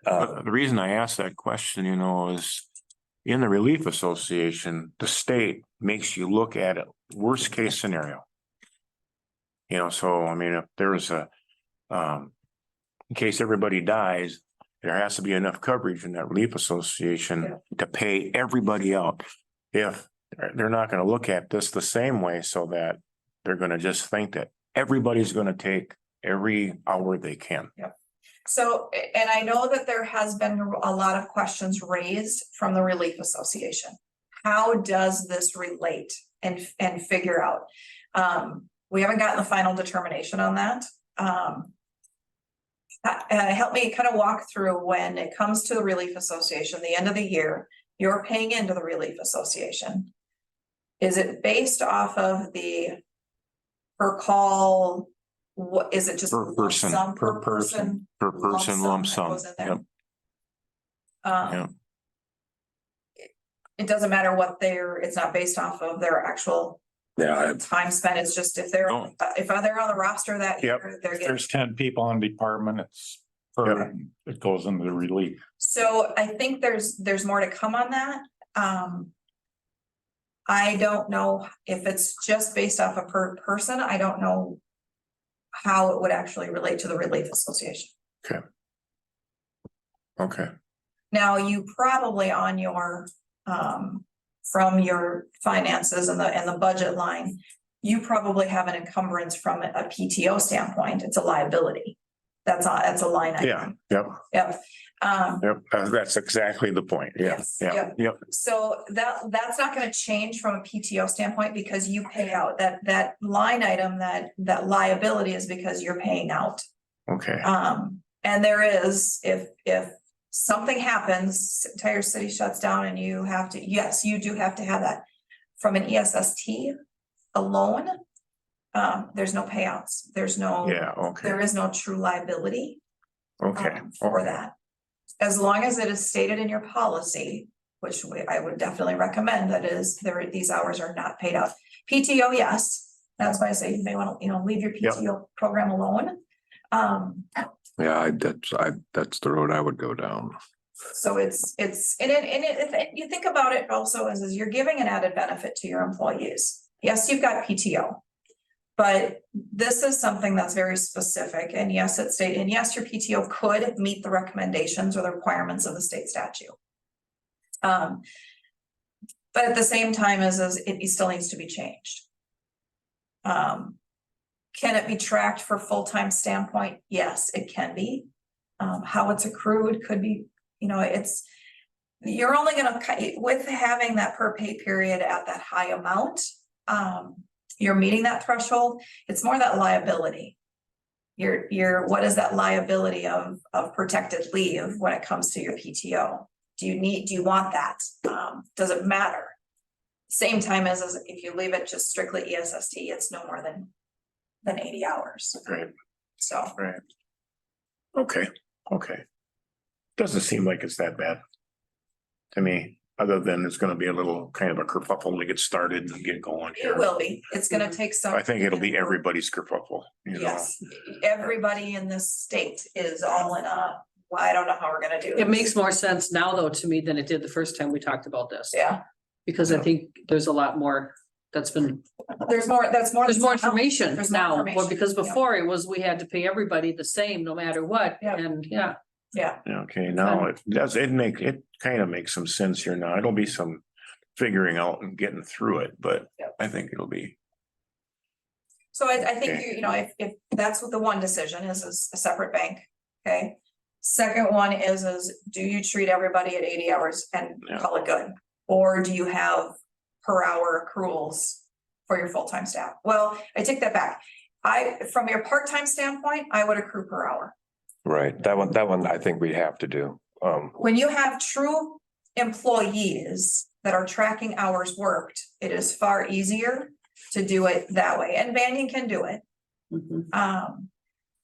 The reason I asked that question, is in the Relief Association, the state makes you look at it, worst case scenario. So I mean, if there's in case everybody dies, there has to be enough coverage in that Relief Association to pay everybody out. If they're not gonna look at this the same way, so that they're gonna just think that everybody's gonna take every hour they can. So, and I know that there has been a lot of questions raised from the Relief Association. How does this relate and figure out? We haven't gotten the final determination on that. Help me kind of walk through when it comes to the Relief Association, the end of the year, you're paying into the Relief Association. Is it based off of the per call? What is it just? Per person, lump sum per person, per person lump that sum. goes in there? Yep. Yeah. It doesn't matter what it's not based off of their actual Yeah, time spent, it's just if they're No. on the roster that Yep. year, they're getting. There's 10 people in department, it goes into the relief. So I think there's more to come on that. I don't know if it's just based off a per person. I don't know how it would actually relate to the Relief Association. Okay, Now, you probably on your, from your finances and the budget line, you probably have an encumbrance from a PTO standpoint. It's a liability. That's a line item. yep, Yep. that's exactly the point. Yes, yep. Yep, So that's not gonna change from a PTO standpoint because you pay out that line item, that liability is because you're paying out. okay, And there is, if something happens, entire city shuts down and you have to, yes, you do have to have that. From an ESST alone, there's no payouts, there's no. okay, There is no true liability. okay. For that. As long as it is stated in your policy, which I would definitely recommend, that is, these hours are not paid out. PTO, yes, that's why I say you may want to, leave your Yep. PTO program alone. yeah, that's the road I would go down. So you think about it also as you're giving an added benefit to your employees. Yes, you've got PTO. But this is something that's very specific, and yes, it's stated, and yes, your PTO could meet the recommendations or the requirements of the state statute. But at the same time, it still needs to be changed. Can it be tracked for full-time standpoint? Yes, it can be. How it's accrued could be, you're only gonna, with having that per pay period at that high amount, you're meeting that threshold, it's more that liability. What is that liability of protected leave when it comes to your PTO? Do you want that? Does it matter? Same time as if you leave it just strictly ESST, it's no more than 80 hours. Right, So, right. Okay. Doesn't seem like it's that bad to me, other than it's gonna be a little kind of a kerfuffle to get started and get going here. it will be, it's gonna take some. I think it'll be everybody's kerfuffle, Yes, everybody in this state is all in a well, I don't know how we're gonna do this. It makes more sense now though to me than it did the first time we talked about this. Yeah, Because I think there's a lot more that's been, there's more there's more information There's more now, information, because yeah. before it was, we had to pay everybody the same, no matter what, Yeah. and yeah. Yeah, Okay, now it kind of makes some sense here now. It'll be some figuring out and getting through it, but Yep. I think it'll be, so I think Okay. you know, if that's what the one decision is a separate bank, okay? Second one is do you treat everybody at 80 hours and Yeah. call it good? Or do you have per hour accruals for your full-time staff? Well, I take that back. From your part-time standpoint, I would accrue per hour. Right, that one I think we have to do. When you have true employees that are tracking hours worked, it is far easier to do it that way, and Banyan can do it. Mhm.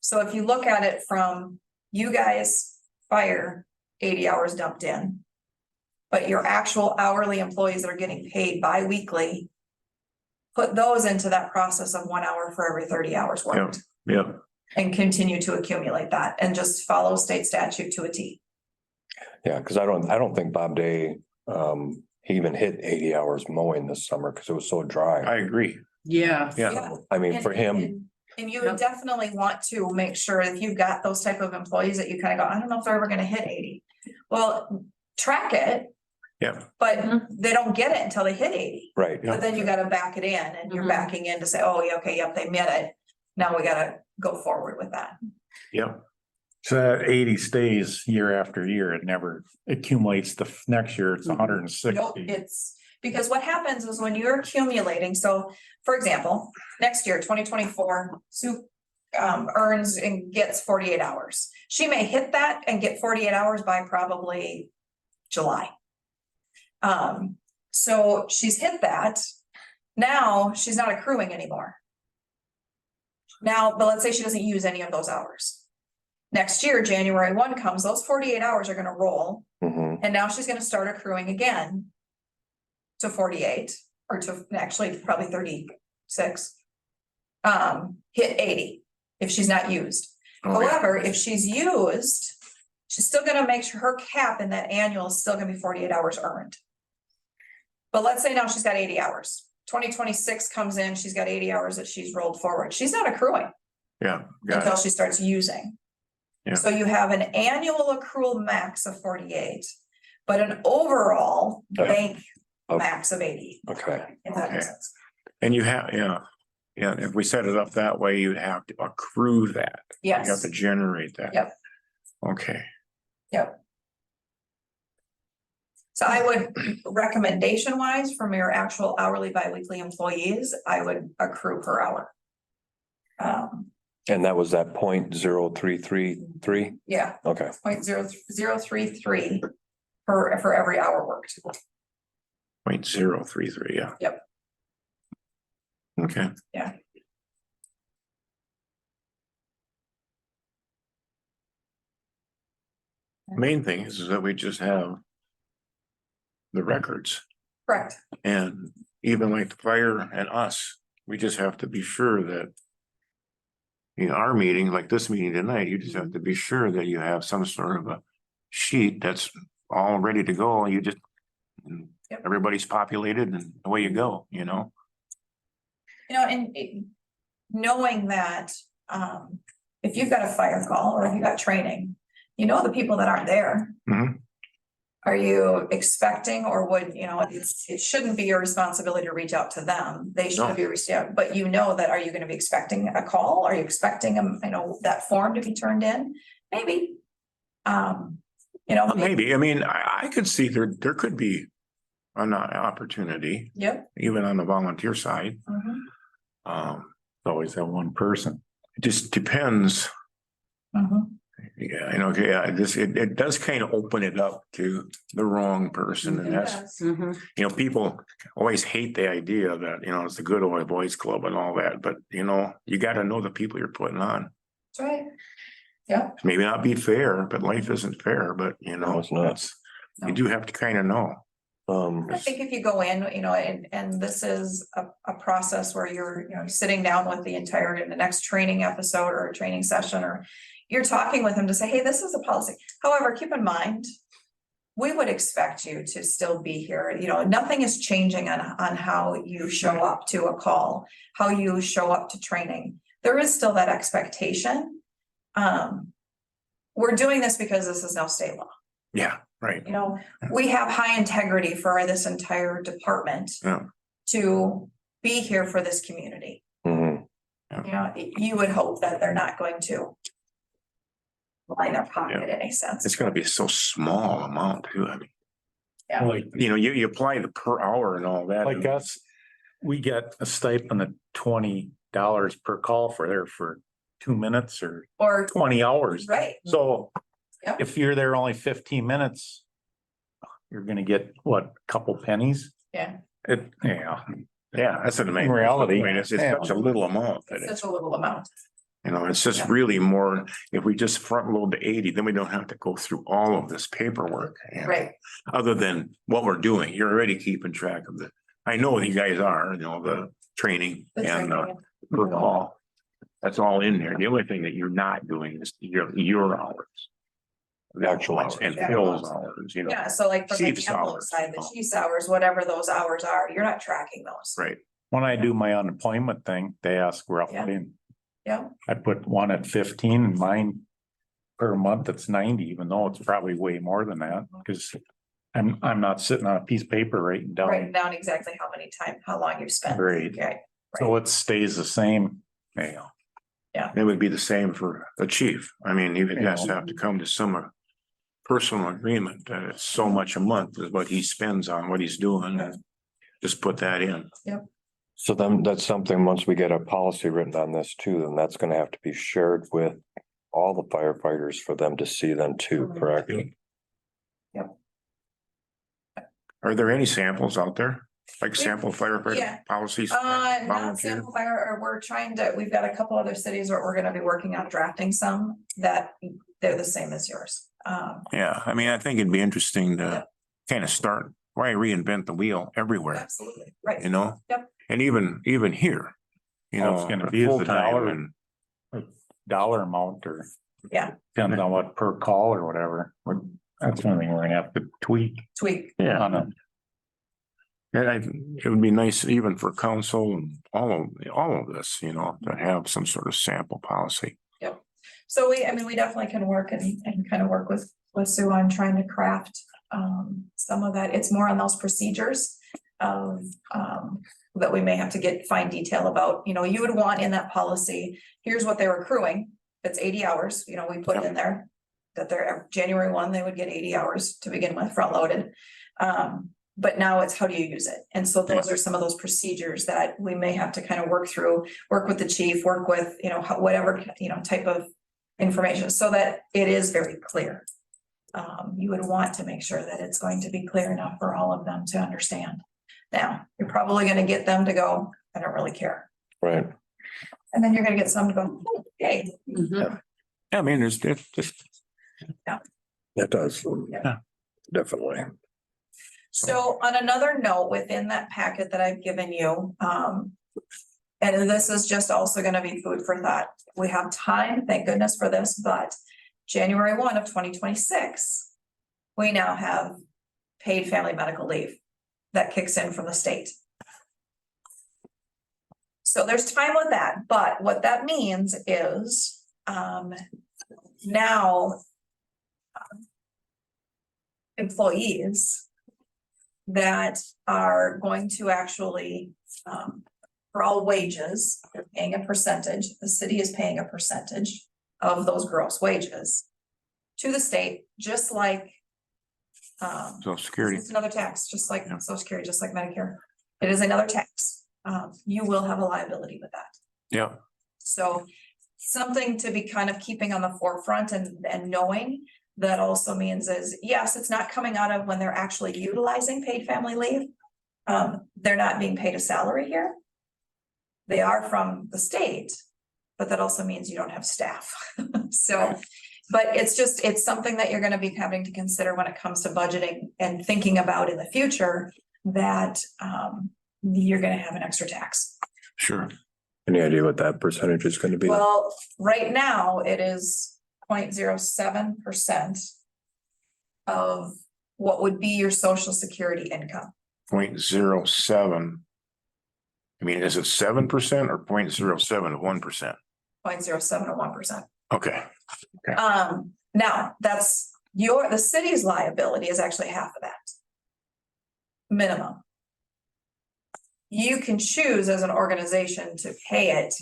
So if you look at it from you guys fire 80 hours dumped in. But your actual hourly employees that are getting paid bi-weekly. Put those into that process of 1 hour for every 30 hours worked. yeah, And continue to accumulate that and just follow state statute to a T. Yeah, because I don't think Bob Day, he even hit 80 hours mowing this summer because it was so dry. I agree. Yeah, Yeah, I mean, And- for him, And you would definitely want to make sure if you've got those type of employees that you kind of go, I don't know if they're ever gonna hit 80. Well, track it, yeah, but Mhm. they don't get it until they hit 80. right, Yeah. But then you gotta back it in and you're Mhm. backing in to say, oh, yeah, okay, yep, they met it. Now we gotta go forward with that. yeah, So that 80 stays year after year. It never accumulates. Next year, it's Mhm. 160. Nope, it's, because what happens is when you're accumulating, so, for example, next year, 2024, Sue. Earns and gets 48 hours. She may hit that and get 48 hours by probably July. So she's hit that. Now she's not accruing anymore. Now, but let's say she doesn't use any of those hours. Next year, January 1 comes, those 48 hours are gonna roll. mhm, And now she's gonna start accruing again. To 48, or to actually probably 36. Hit 80, if she's not used. oh, yeah, However, if she's used. She's still gonna make sure her cap in that annual is still gonna be 48 hours earned. But let's say now she's got 80 hours. 2026 comes in, she's got 80 hours that she's rolled forward. She's not accruing yeah, got until it, she starts using. Yeah. So you have an annual accrual max of 48, but an overall Yeah. bank Of- max of 80. okay, If that makes Okay. sense. and you have, yeah, yeah, if we set it up that way, you'd have to accrue that. You have Yes, to generate that. Yep. Okay, so I would, recommendation wise, from your actual hourly bi-weekly employees, I would accrue per hour. and that was that 0.0333. Yeah, Okay, 0.033 for every hour worked. 0.033, yeah. Yep. Okay. Yeah. Main thing is that we just have the records, Correct. and even like the fire and us, we just have to be sure that in our meeting, like this meeting tonight, you just have to be sure that you have some sort of a sheet that's all ready to go, and you just Yep. everybody's populated and away you go, you know? You know, and knowing that, if you've got a fire call or if you've got training, you know the people that aren't there. Mhm. Are you expecting or would, you know, it shouldn't be your responsibility to reach out to them. They No. should be reached out, but you know that, are you gonna be expecting a call? Are you expecting that form to be turned in? Maybe. You know. Maybe, I mean, I could see there could be an opportunity, Yep. even on the volunteer side. Mhm, Always that one person. It just depends. mhm. Yeah, it does kind of open it up to the wrong person, and It that's, does. Mhm. people always hate the idea that, it's the good old boys club and all that, but you gotta know the people you're putting on. That's right. Maybe not be fair, but life isn't fair, but No, it's not. that's- you do have to kind of know. I think if you go in, and this is a process where you're, sitting down with the next training episode or a training session, or, you're talking with them to say, hey, this is a policy. However, keep in mind, we would expect you to still be here. You know, nothing is changing on how you show up to a call, how you show up to training. There is still that expectation. We're doing this because this is now state law. Yeah, right. You know, we have high integrity for this entire department Yeah. to be here for this community. Mhm. You know, you would hope that they're not going to line their pocket in any sense. It's gonna be so small amount too. I mean, Yeah. Like, you know, you apply the per hour and all that. like us, we get a stipend of $20 per call for 2 minutes or Or, 20 hours. right, So Yep. if you're there only 15 minutes, you're gonna get what, a couple pennies? yeah, Yeah, Yeah, that's what I mean. In reality, I mean, it's yeah. such a little amount that it's it's, such a little amount. you know, it's just Yeah. really more, if we just front load the 80, then we don't have to go through all of this paperwork. and Right, Other than what we're doing, you're already keeping track of the, I know you guys are, you know, the training the and training. per call. That's all in there. The only thing that you're not doing is your hours. The actual hours. And Yeah. Phil's hours, you know, Yeah, so like from the Chief's ambulance hours, side, the you know. chief's hours, whatever those hours are, you're not tracking those. right? when I do my unemployment thing, they ask where I'll Yeah. put in. Yeah, I put one at 15 and mine per month, it's 90, even though it's probably way more than that, because I'm not sitting on a piece of paper writing writing down. down exactly how many time, how long you've spent. Right. Okay, So it stays the same, you know. It would be the same for the chief. I mean, you would just have to come to some personal agreement that it's so much a month is what he spends on what he's doing and just put that in. So then that's something, once we get a policy written on this too, then that's gonna have to be shared with all the firefighters for them to see then too, correct? Are there any samples out there? Like We- sample yeah. firefighter policies? not Volunteer? sample fire, or we're trying to, we've got a couple other cities where we're gonna be working on drafting some that they're the same as yours. Yeah, I mean, I think it'd be interesting to kind of start, why reinvent the wheel everywhere, Absolutely, right. you know? Yep. And even here, you All know, it's gonna be is the full-time dollar. and, Dollar amount or. Yeah. Depends on what per call or whatever. That's one thing we're gonna have to tweak Tweak, yeah. on it. And it would be nice even for council and all of this, you know, to have some sort of sample policy. so I mean, we definitely can work and kind of work with Sue on trying to craft some of that. It's more on those procedures of that we may have to get fine detail about. You know, you would want in that policy, here's what they're accruing. If it's 80 hours, you know, we put in there that they're January 1, they would get 80 hours to begin with, front loaded. But now it's how do you use it? And so those are some of those procedures that we may have to kind of work through, work with the chief, work with, you know, whatever, you know, type of information so that it is very clear. You would want to make sure that it's going to be clear enough for all of them to understand. Now, you're probably going to get them to go, I don't really care. Right, And then you're going to get some to go, okay. Mhm. I mean, it's just, that does. Yeah. Definitely. So on another note, within that packet that I've given you, and this is just also gonna be food for thought. We have time, thank goodness for this, but January 1 of 2026, we now have paid family medical leave that kicks in from the state. So there's time with that, but what that means is, now employees that are going to actually, for all wages, they're paying a percentage, the city is paying a percentage of those gross wages to the state, just like, Social Security. it's another tax, just like Yeah. social security, just like Medicare. It is another tax. You will have a liability with that. Yeah, So something to be kind of keeping on the forefront and knowing that also means is, yes, it's not coming out of when they're actually utilizing paid family leave. They're not being paid a salary here. They are from the state, but that also means you don't have staff. So, but it's something that you're gonna be having to consider when it comes to budgeting and thinking about in the future that you're gonna have an extra tax. sure. Any idea what that percentage is gonna be? Well, right now it is 0.07% of what would be your social security income. 0.07. I mean, is it 7% or 0.07 of 1%? 0.07 of 1%. Okay, Now, that's the city's liability is actually half of that. Minimum. You can choose as an organization to pay it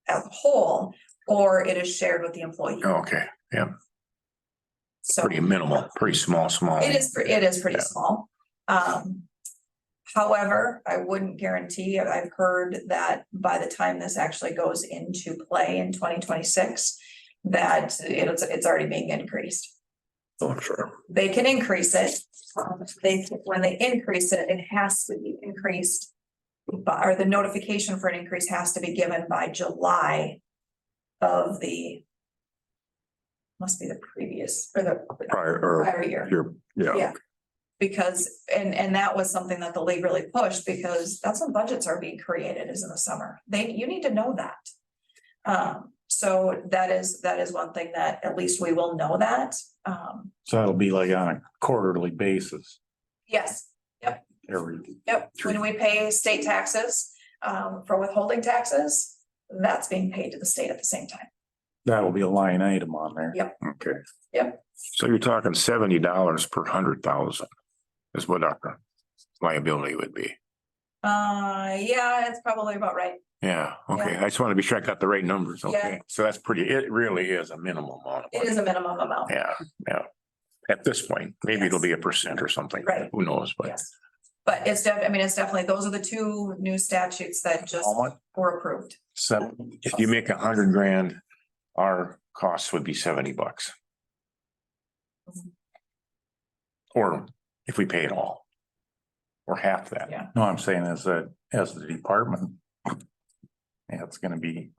as a whole, or it is shared with the employee. okay, yeah, So pretty minimal, pretty small. it is pretty Yeah. small. However, I wouldn't guarantee, I've heard that by the time this actually goes into play in 2026, that it's already being increased. Oh, sure. They can increase it. When they increase it, it has to be increased. Or the notification for an increase has to be given by July of the. Must be the previous, or the prior year. Yeah. Because, and that was something that the league really pushed, because that's when budgets are being created, is in the summer. You need to know that. So that is one thing that at least we will know that. So that'll be like on a quarterly basis Yes, every. when we pay state taxes, for withholding taxes, that's being paid to the state at the same time. That'll be a line item on there. Yep. Okay. Yep. So you're talking $70 per 100,000 is what our liability would be. Yeah, it's probably about right. Yeah, okay. I just want to be sure I got the right numbers. Okay, so that's pretty, it really is a minimum amount. of It money. is a minimum amount. Yeah. At this point, maybe it'll be 1% or something. Right. Who knows, but Yes. But it's definitely, those are the two new statutes that just How much? were approved. if you make 100 grand, our costs would be $70. Or if we pay it all. Or half that. Yeah. No, I'm saying as the department. Yeah, it's gonna be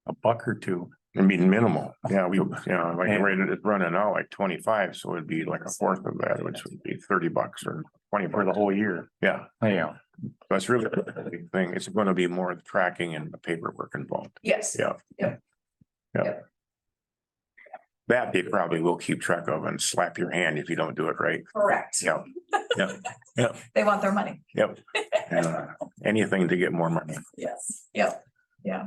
a buck or two. I mean, minimal, like it's running out like 25, so it'd be like a fourth of that, which would be $30 or 20 For the whole year. Yeah, Yeah, that's really a big thing. It's gonna be more the tracking and the paperwork involved. Yes. Yeah. Yep. Yep. That they probably will keep track of and slap your hand if you don't do it right. Correct. Yeah. They want their money. Yep. Anything to get more money. Yes. Yep. Yeah,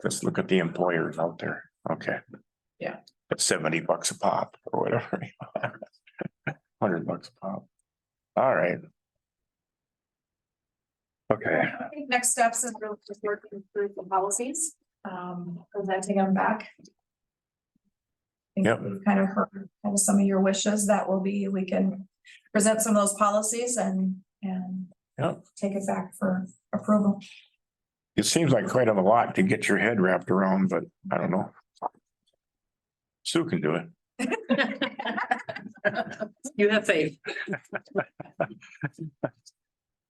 let's look at the employers out there. Okay. Yeah. At $70 a pop or whatever. $100 a pop. All right. Okay. I think next steps is really just working through the policies, presenting them back. I think Yep. we've kind of heard kind of some of your wishes. That will be, we can present some of those policies and Yep. take it back for approval. It seems like quite a lot to get your head wrapped around, but I don't know. Sue can do it. You have faith.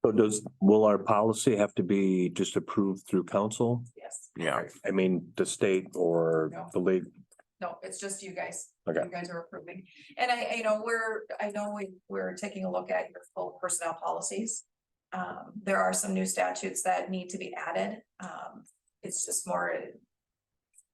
So will our policy have to be just approved through council? Yes. Yeah, I mean, the state or No. the league? No, it's just you guys. Okay. You guys are approving. And we're taking a look at your full personnel policies. There are some new statutes that need to be added. It's just more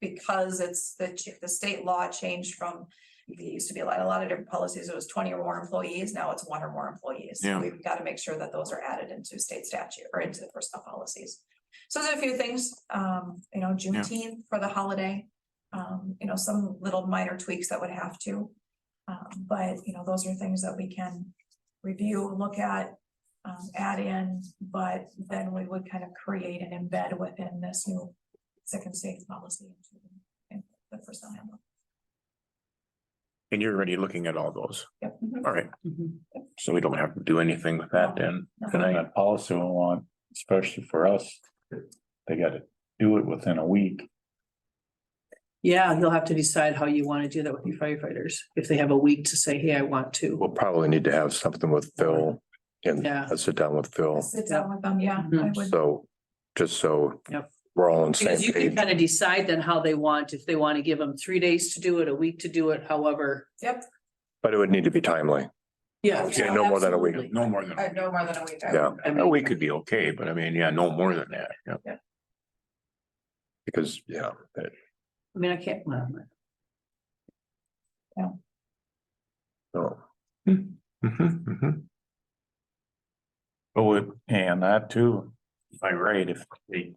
because it's the state law changed from, it used to be a lot of different policies. It was 20 or more employees. Now it's 1 or more employees. Yeah. We've got to make sure that those are added into state statute or into the personnel policies. So there's a few things, Juneteenth for the holiday. Some little minor tweaks that would have to. But those are things that we can review, look at, add in, but then we would kind of create and embed within this new sick and safe policy. into The personnel handbook. and you're already looking at all those. Yep. All right, Mhm. so we don't have to do anything with that then and tonight. that policy will want, especially for us, they gotta do it within a week. Yeah, you'll have to decide how you want to do that with your firefighters. If they have a week to say, hey, I want to. We'll probably need to have something with Phil and Yeah. sit down with Phil. Sit down with them, yeah, I would. So, just so Yep. we're all on the same Because you can page. kind of decide then how they want, if they want to give them 3 days to do it, a week to do it, however. Yep. But it would need to be timely. Yeah. Yeah, no more than a week. absolutely. No more than, No more than a week. Yeah. a week could be okay, but I mean, yeah, no more than that. Yeah. Because, I mean, I can't, well, Yeah. So. Mhm. And that too, if I'm right, if they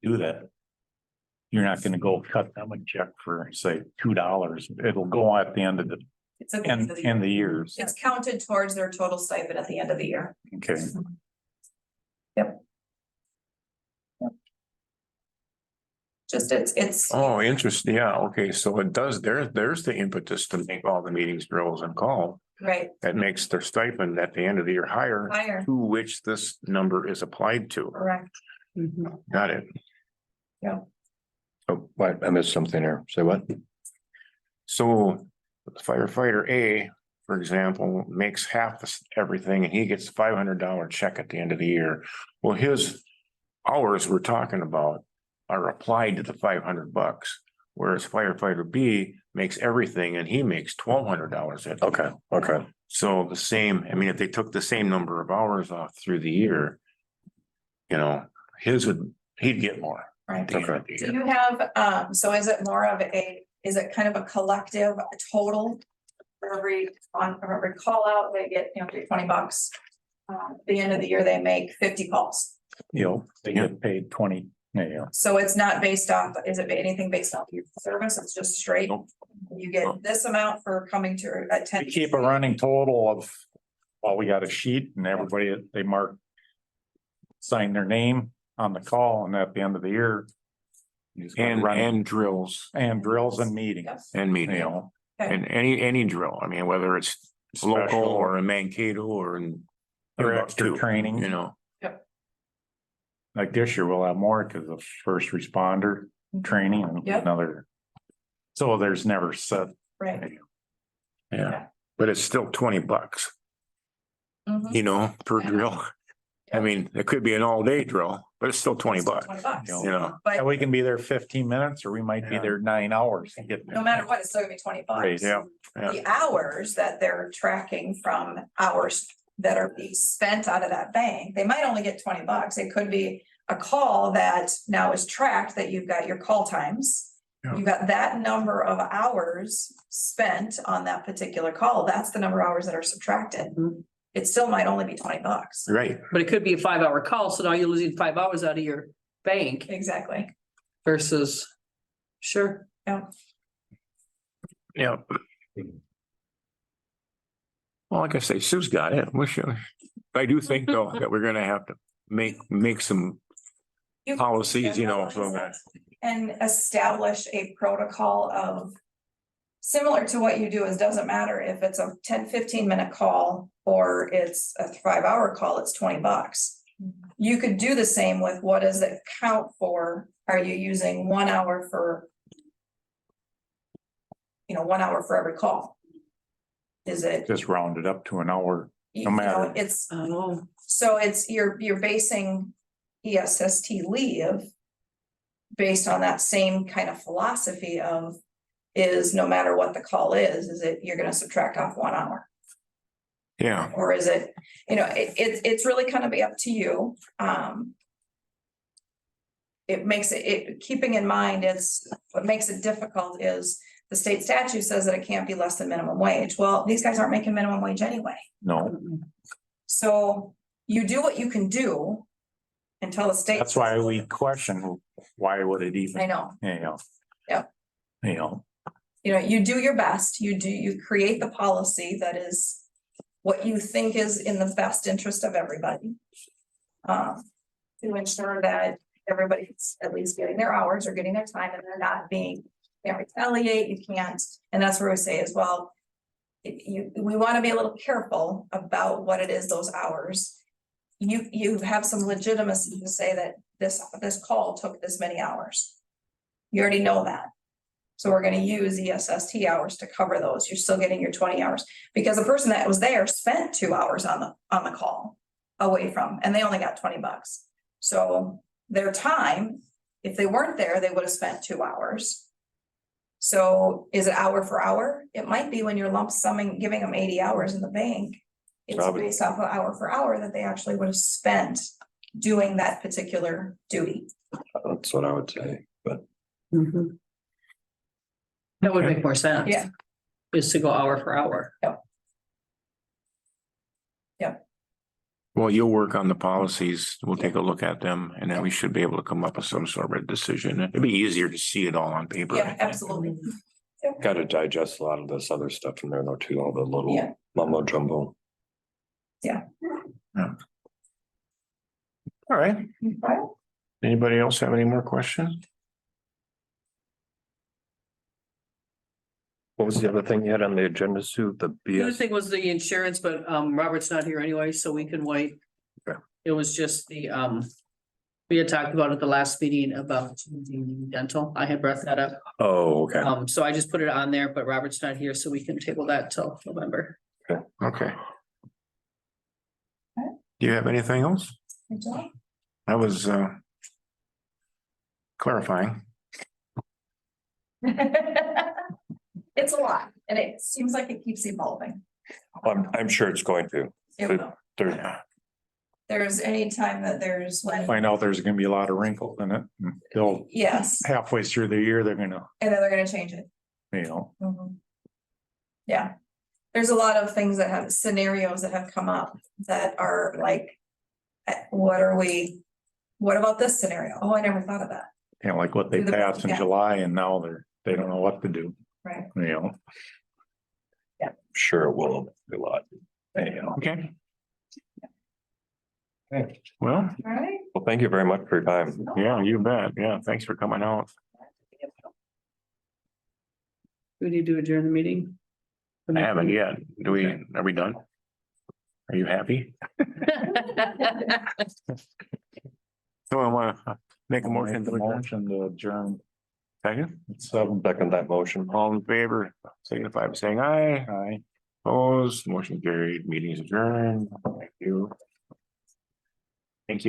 do that. You're not gonna go cut them a check for, say, $2. It'll go at the end of the, It's at the end end, of the end of year. the years. It's counted towards their total stipend at the end of the year. Okay. Just it's, Oh, interesting. Yeah, okay, so it does, there's the impetus to make all the meetings, drills and call. right, That makes their stipend at the end of the year higher, higher, to which this number is applied to. correct. Mhm. Got it. Oh, what, I missed something there. Say what? So firefighter A, for example, makes half everything and he gets $500 check at the end of the year. Well, his hours we're talking about are applied to the $500. Whereas firefighter B makes everything and he makes $1,200 at. Okay, okay. So the same, I mean, if they took the same number of hours off through the year, you know, he'd get more. Right. at the end of the Do year. you have, so is it more of is it kind of a collective total? For every call out, they get, $20. At the end of the year, they make 50 calls. They get paid 20, yeah. So it's not based off, is it anything based off your service? It's just straight? Nope. You get this amount for coming to attend. We keep a running total of, well, we got a sheet and everybody, they mark. Sign their name on the call and at the end of the year. you just gotta run- And drills and drills and meetings, Yes. and you meeting. know. And any drill, I mean, whether it's local special or in Mankato or in. Or extra Timbuktu, training. You know, Like this year, we'll have more because of first responder training and Yep. another. So there's never set, Right. yeah, but it's still $20, Mhm. you know, per I know. drill. I mean, it could be an all-day drill, but it's still $20, $20. you know. But and we can be there 15 minutes or we might be Yeah. there 9 hours and get. no matter what, it's still gonna be $20. Right, yeah. The hours that they're tracking from hours that are being spent out of that bank, they might only get $20. It could be a call that now is tracked, that you've got your call times. Yeah. You've got that number of hours spent on that particular call. That's the number of hours that are subtracted. Mhm. It still might only be $20. Right, But it could be a 5-hour call, so now you're losing 5 hours out of your bank Exactly. versus. Sure, yeah. Well, like I say, Sue's got it. I do think though that we're gonna have to make some policies, you know, so that. And establish a protocol of. Similar to what you do, is doesn't matter if it's a 10-15 minute call or it's a 5-hour call, it's $20. You could do the same with what does it count for? Are you using 1 hour for? 1 hour for every call? Is it? Just round it up to an hour. you no know, matter. It's, oh, so it's, you're basing ESST leave. Based on that same kind of philosophy of, is no matter what the call is it, you're gonna subtract off 1 hour? Yeah, Or is it, it's really kind of be up to you. It makes keeping in mind, what makes it difficult is the state statute says that it can't be less than minimum wage. Well, these guys aren't making minimum wage anyway. No, So you do what you can do until the state. that's why we question, why would it even? I know. You know. Yep. You know, You do your best, you create the policy that is what you think is in the best interest of everybody. To ensure that everybody's at least getting their hours or getting their time and they're not being, can't retaliate, you can't, and that's where we say as well. We want to be a little careful about what it is, those hours. You have some legitimacy to say that this call took this many hours. You already know that. So we're gonna use ESST hours to cover those. You're still getting your 20 hours. Because the person that was there spent 2 hours on the call away from, and they only got $20. So their time, if they weren't there, they would have spent 2 hours. So is it hour for hour? It might be when you're lump summing, giving them 80 hours in the bank. It's Probably. based off of hour for hour that they actually would have spent doing that particular duty. That's what I would say, but mhm. That would make more sense. Yeah. is to go hour for hour. Well, you'll work on the policies. We'll take a look at them and then we should be able to come up with some sort of decision. It'd be easier to see it all on paper. I Yeah, think. absolutely. Got to digest a lot of this other stuff in there though too, all the Yeah. little mumbo jumbo. All right. Right. Anybody else have any more questions? What was the other thing you had on the agenda, Sue? The The other BS? thing was the insurance, but Robert's not here anyway, so we can wait. Okay. It was just the we had talked about at the last meeting about dental. I had brought that up. Oh, okay. So I just put it on there, but Robert's not here, so we can table that till November. Okay. Do you have anything else? Good job. That was clarifying. It's a lot, and it seems like it keeps evolving. I'm sure it's going to. It will. There, There's any time that there's when, Find out there's gonna be a lot of wrinkles in it. They'll yes, halfway through the year, they're gonna, and then they're gonna change it. you know, Yeah, there's a lot of things that have scenarios that have come up that are like, what about this scenario? Oh, I never thought of that. kind of like what they Do the- passed in yeah. July and now they don't know what to do, Right. you know. sure it will be a lot. Anyhow. Okay, Okay. well, All right. Well, thank you very much for your time. yeah, you bet. Yeah, thanks for coming out. We need to adjourn the meeting. I haven't yet. Are we done? Are you happy? So I want to make a motion to adjourn. Motion to adjourn. Second, It's 7. Second that motion. all in favor, signify by saying aye. Aye. Opposed, motion carried, meeting is adjourned. Thank you.